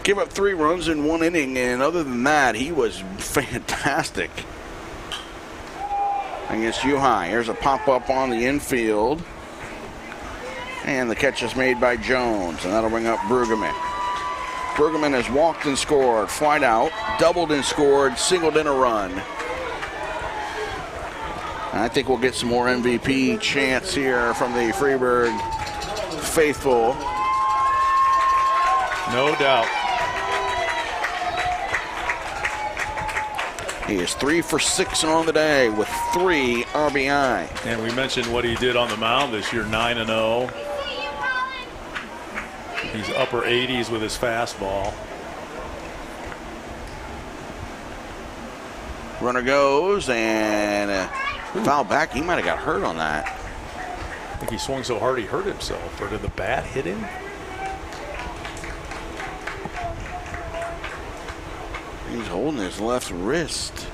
gave up 3 runs in 1 inning. And other than that, he was fantastic against U-High. Here's a pop-up on the infield. And the catch is made by Jones, and that'll bring up Brueggemann. Brueggemann has walked and scored, flied out, doubled and scored, singled in a run. And I think we'll get some more MVP chants here from the Freeburg faithful. No doubt. He is 3 for 6 on the day with 3 RBI. And we mentioned what he did on the mound this year, 9-0. He's upper 80s with his fastball. Runner goes and foul back. He might have got hurt on that. I think he swung so hard he hurt himself. Or did the bat hit him? He's holding his left wrist.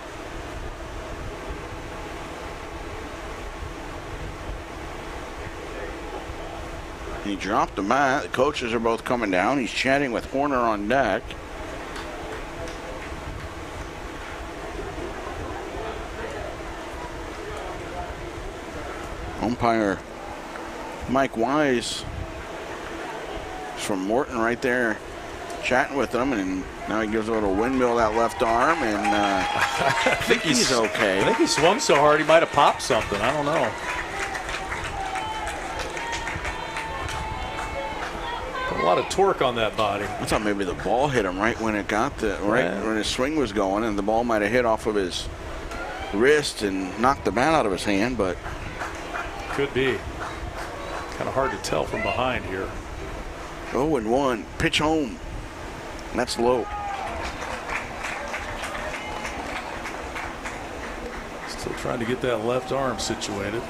He dropped the bat. The coaches are both coming down. He's chatting with Horner on deck. Umpire Mike Wise from Morton right there chatting with him, and now he gives a little windmill that left arm, and I think he's okay. I think he swung so hard he might have popped something. I don't know. A lot of torque on that body. I thought maybe the ball hit him right when it got when his swing was going, and the ball might have hit off of his wrist and knocked the bat out of his hand, but could be. Kind of hard to tell from behind here. 0-1, pitch home. And that's low. Still trying to get that left arm situated.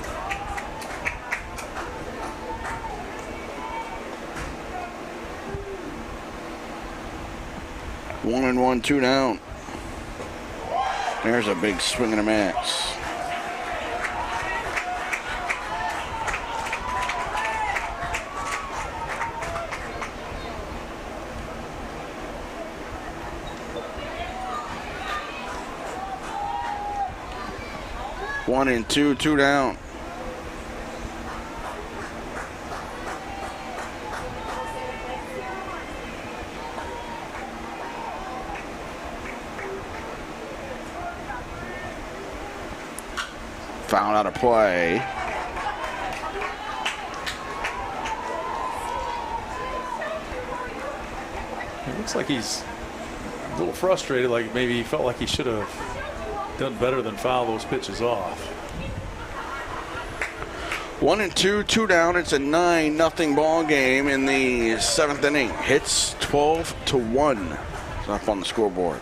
One and 1, 2 down. There's a big swing and a miss. One and 2, 2 down. Foul out of play. It looks like he's a little frustrated, like maybe he felt like he should have done better than foul those pitches off. 1-2, 2 down. It's a 9-0 ball game in the 7th inning. Hits 12-1. It's up on the scoreboard.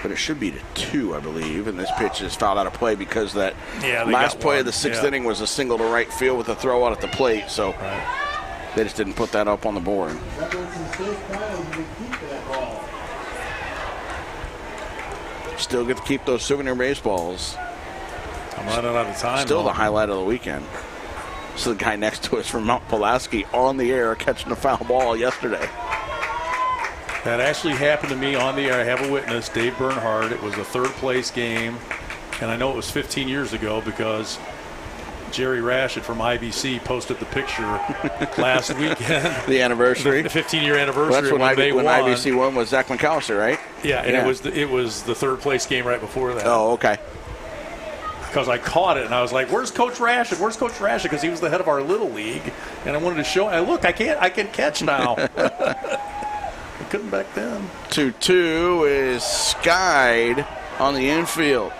But it should be to 2, I believe. And this pitch is fouled out of play because that last play of the 6th inning was a single to right field with a throw out at the plate. So they just didn't put that up on the board. Still get to keep those souvenir baseballs. I'm running out of time. Still the highlight of the weekend. So the guy next to us from Mount Pulaski on the air catching a foul ball yesterday. That actually happened to me on the air. I have a witness, Dave Bernhardt. It was a third place game, and I know it was 15 years ago because Jerry Rashid from IBC posted the picture last weekend. The anniversary. The 15-year anniversary. Well, that's when they won. IBC won was Zach McAllister, right? Yeah, and it was the third place game right before that. Oh, okay. Because I caught it and I was like, "Where's Coach Rashid? Where's Coach Rashid?" Because he was the head of our little league, and I wanted to show. Look, I can catch now. I couldn't back then. 2-2 is skied on the infield.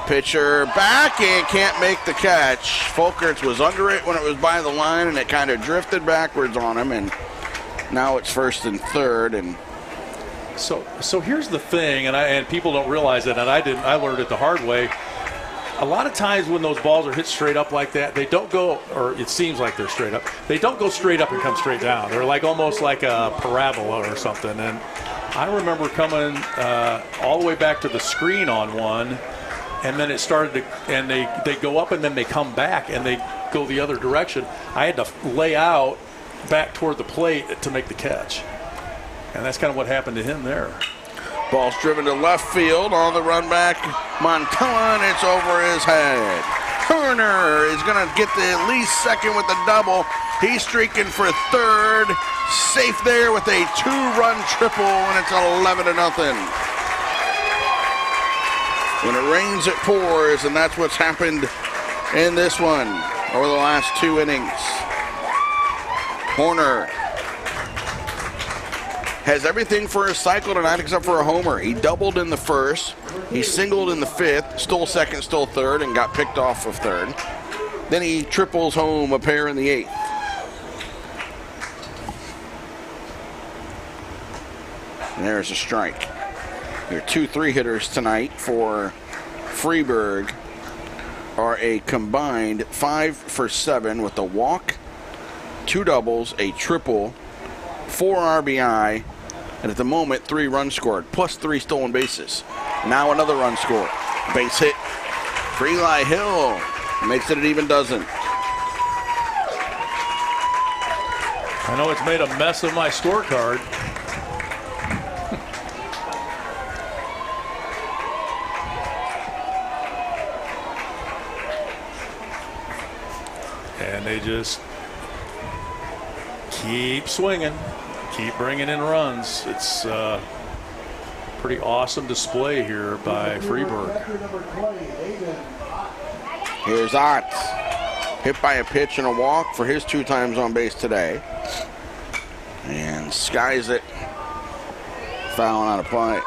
Pitcher back and can't make the catch. Folkerts was under it when it was by the line, and it kind of drifted backwards on him, and now it's first and third. And so here's the thing, and people don't realize it, and I didn't. I learned it the hard way. A lot of times when those balls are hit straight up like that, they don't go, or it seems like they're straight up. They don't go straight up and come straight down. They're like almost like a parabola or something. And I remember coming all the way back to the screen on one, and then it started to, and they go up and then they come back and they go the other direction. I had to lay out back toward the plate to make the catch. And that's kind of what happened to him there. Ball's driven to left field on the run back. Montella, and it's over his head. Turner is going to get the at least second with the double. He's streaking for third. Safe there with a 2-run triple, and it's 11-0. When it rains, it pours, and that's what's happened in this one over the last 2 innings. Horner has everything for a cycle tonight except for a homer. He doubled in the first, he singled in the 5th, stole second, stole third, and got picked off of third. Then he triples home a pair in the 8th. And there's a strike. Your 2-3 hitters tonight for Freeburg are a combined 5 for 7 with a walk, 2 doubles, a triple, 4 RBI, and at the moment 3 runs scored, plus 3 stolen bases. Now another run scored. Base hit for Eli Hill. Makes it an even dozen. I know it's made a mess of my scorecard. And they just keep swinging, keep bringing in runs. It's a pretty awesome display here by Freeburg. Here's Ott. Hit by a pitch and a walk for his 2 times on base today. And skies it. Foul out of play.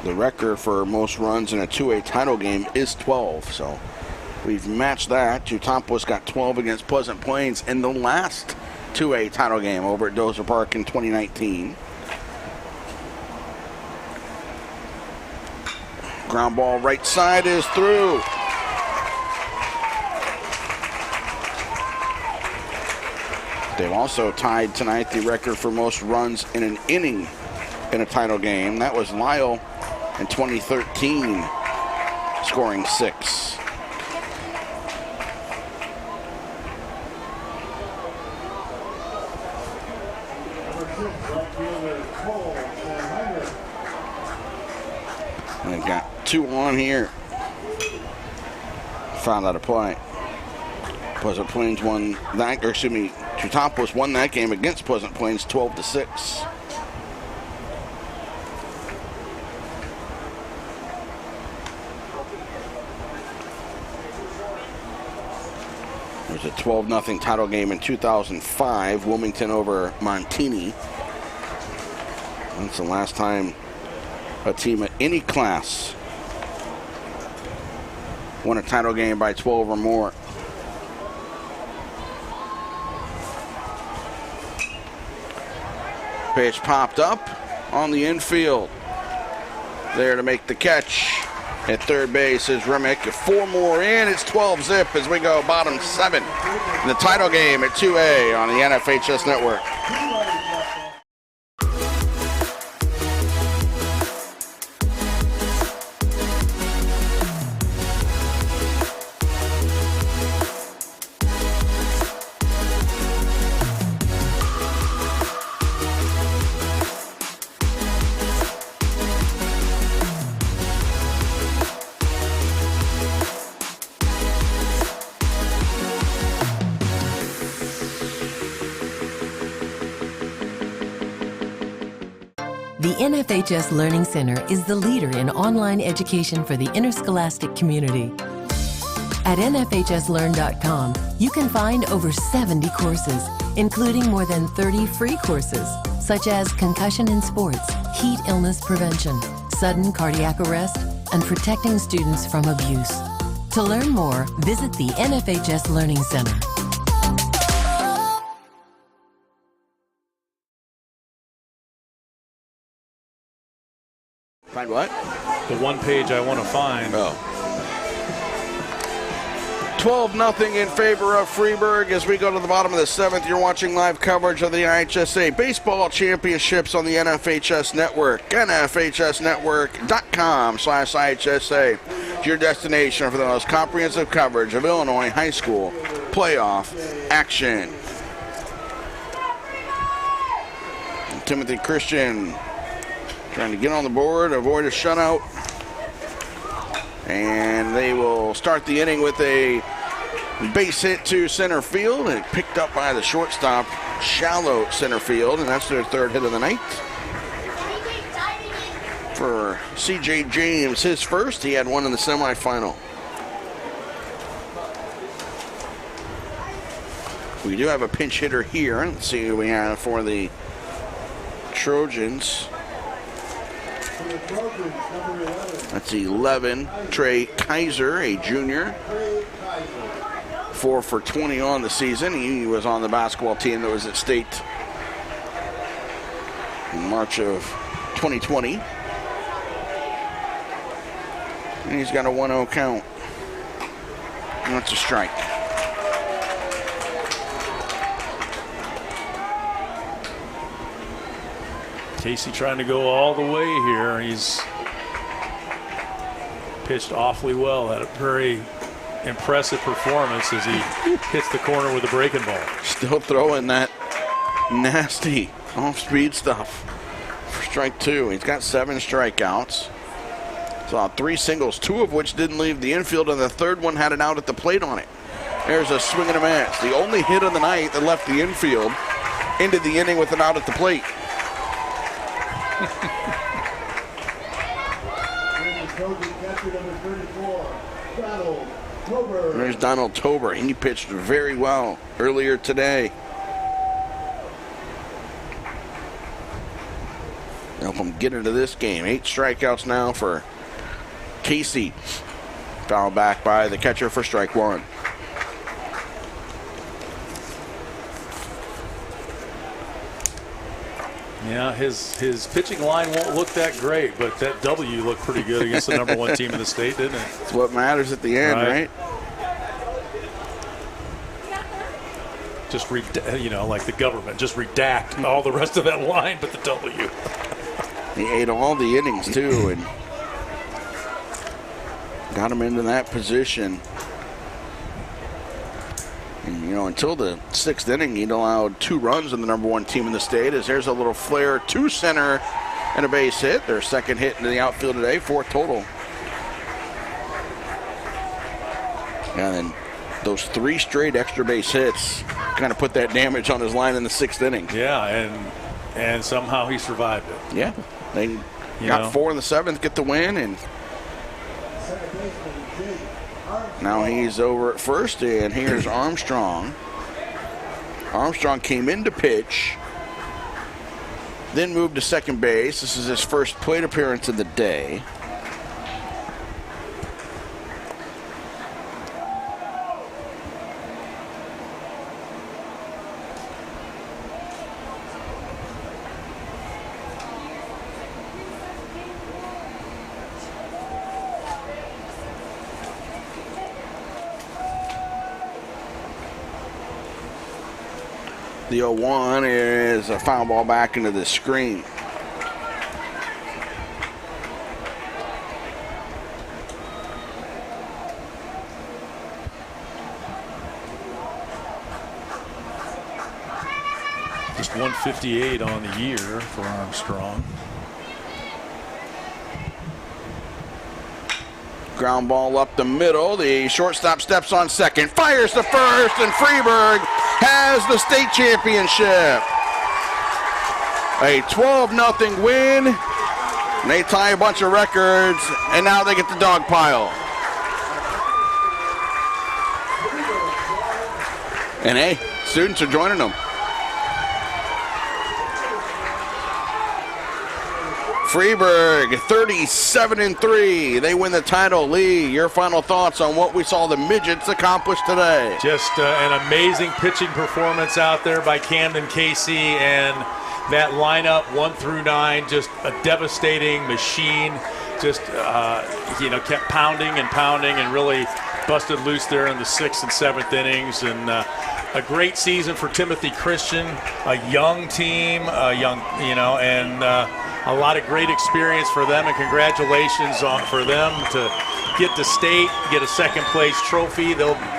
The record for most runs in a 2A title game is 12, so we've matched that. Tutampo's got 12 against Pleasant Plains in the last 2A title game over at Dozer Park in 2019. Ground ball right side is through. They've also tied tonight the record for most runs in an inning in a title game. That was Lyle in 2013, scoring 6. And they've got 2 on here. Found out a play. Pleasant Plains won that, or excuse me, Trutopoulos won that game against Pleasant Plains 12-6. There's a 12-0 title game in 2005, Wilmington over Montini. That's the last time a team at any class won a title game by 12 or more. Pitch popped up on the infield. There to make the catch at third base is Remick. 4 more in, it's 12-zip as we go bottom 7 in the title game at 2A on the NFHS Network. The NFHS Learning Center is the leader in online education for the interscholastic community. At NFHSLearn.com, you can find over 70 courses, including more than 30 free courses, such as concussion in sports, heat illness prevention, sudden cardiac arrest, and protecting students from abuse. To learn more, visit the NFHS Learning Center. Find what? The one page I want to find. Oh. 12-0 in favor of Freeburg as we go to the bottom of the 7th. You're watching live coverage of the IHSA Baseball Championships on the NFHS Network. NFHSnetwork.com/IHSA. It's your destination for the most comprehensive coverage of Illinois high school playoff action. Timothy Christian trying to get on the board, avoid a shutout. And they will start the inning with a base hit to center field and picked up by the shortstop, shallow center field, and that's their third hit of the night. For C.J. James, his first, he had one in the semifinal. We do have a pinch hitter here. Let's see who we have for the Trojans. That's 11, Trey Kaiser, a junior. 4 for 20 on the season. He was on the basketball team that was at state in March of 2020. And he's got a 1-0 count. And that's a strike. Casey trying to go all the way here. He's pitched awfully well. Had a very impressive performance as he hits the corner with a breaking ball. Still throwing that nasty off-speed stuff for strike 2. He's got 7 strikeouts. Saw 3 singles, 2 of which didn't leave the infield, and the third one had an out at the plate on it. There's a swing and a miss. The only hit of the night that left the infield into the inning with an out at the plate. There's Donald Tober. He pitched very well earlier today. Help him get into this game. 8 strikeouts now for Casey. Fouled back by the catcher for strike 1. Yeah, his pitching line won't look that great, but that W looked pretty good against the number 1 team in the state, didn't it? That's what matters at the end, right? Just, like the government, just redact all the rest of that line but the W. He ate all the innings, too, and got him into that position. And, until the 6th inning, he'd allowed 2 runs in the number 1 team in the state, as there's a little flare to center and a base hit. Their second hit into the outfield today, 4 total. And then those 3 straight extra base hits kind of put that damage on his line in the 6th inning. Yeah, and somehow he survived it. Yeah, they got 4 in the 7th, get the win, and now he's over at first, and here's Armstrong. Armstrong came in to pitch, then moved to second base. This is his first plate appearance of the day. The 0-1 is a foul ball back into the screen. Just 158 on the year for Armstrong. Ground ball up the middle. The shortstop steps on second, fires to first, and Freeburg has the state championship. A 12-0 win. And they tie a bunch of records, and now they get the dog pile. And hey, students are joining them. Freeburg 37-3. They win the title. Lee, your final thoughts on what we saw the midgets accomplish today? Just an amazing pitching performance out there by Camden Casey, and that lineup 1 through 9, just a devastating machine. Just kept pounding and really busted loose there in the 6th and 7th innings, and a great season for Timothy Christian. A young team, and a lot of great experience for them, and congratulations for them to get to state, get a second place trophy. A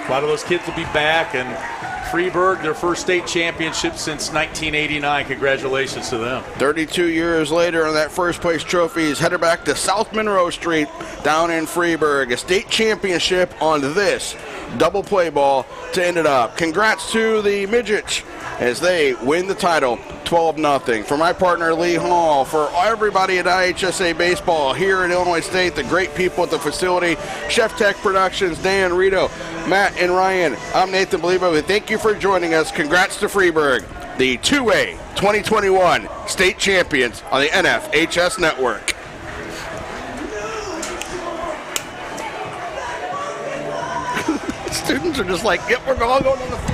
lot of those kids will be back, and Freeburg, their first state championship since 1989. Congratulations to them. 32 years later, on that first place trophy is headed back to South Monroe Street down in Freeburg. A state championship on this double play ball to end it up. Congrats to the midgets as they win the title 12-0. For my partner Lee Hall, for everybody at IHSA Baseball here at Illinois State, the great people at the facility, Chef Tech Productions, Dan Rito, Matt and Ryan, I'm Nathan Beliebo. Thank you for joining us. Congrats to Freeburg, the 2A 2021 state champions on the NFHS Network. Students are just like, yep, we're all going on the field.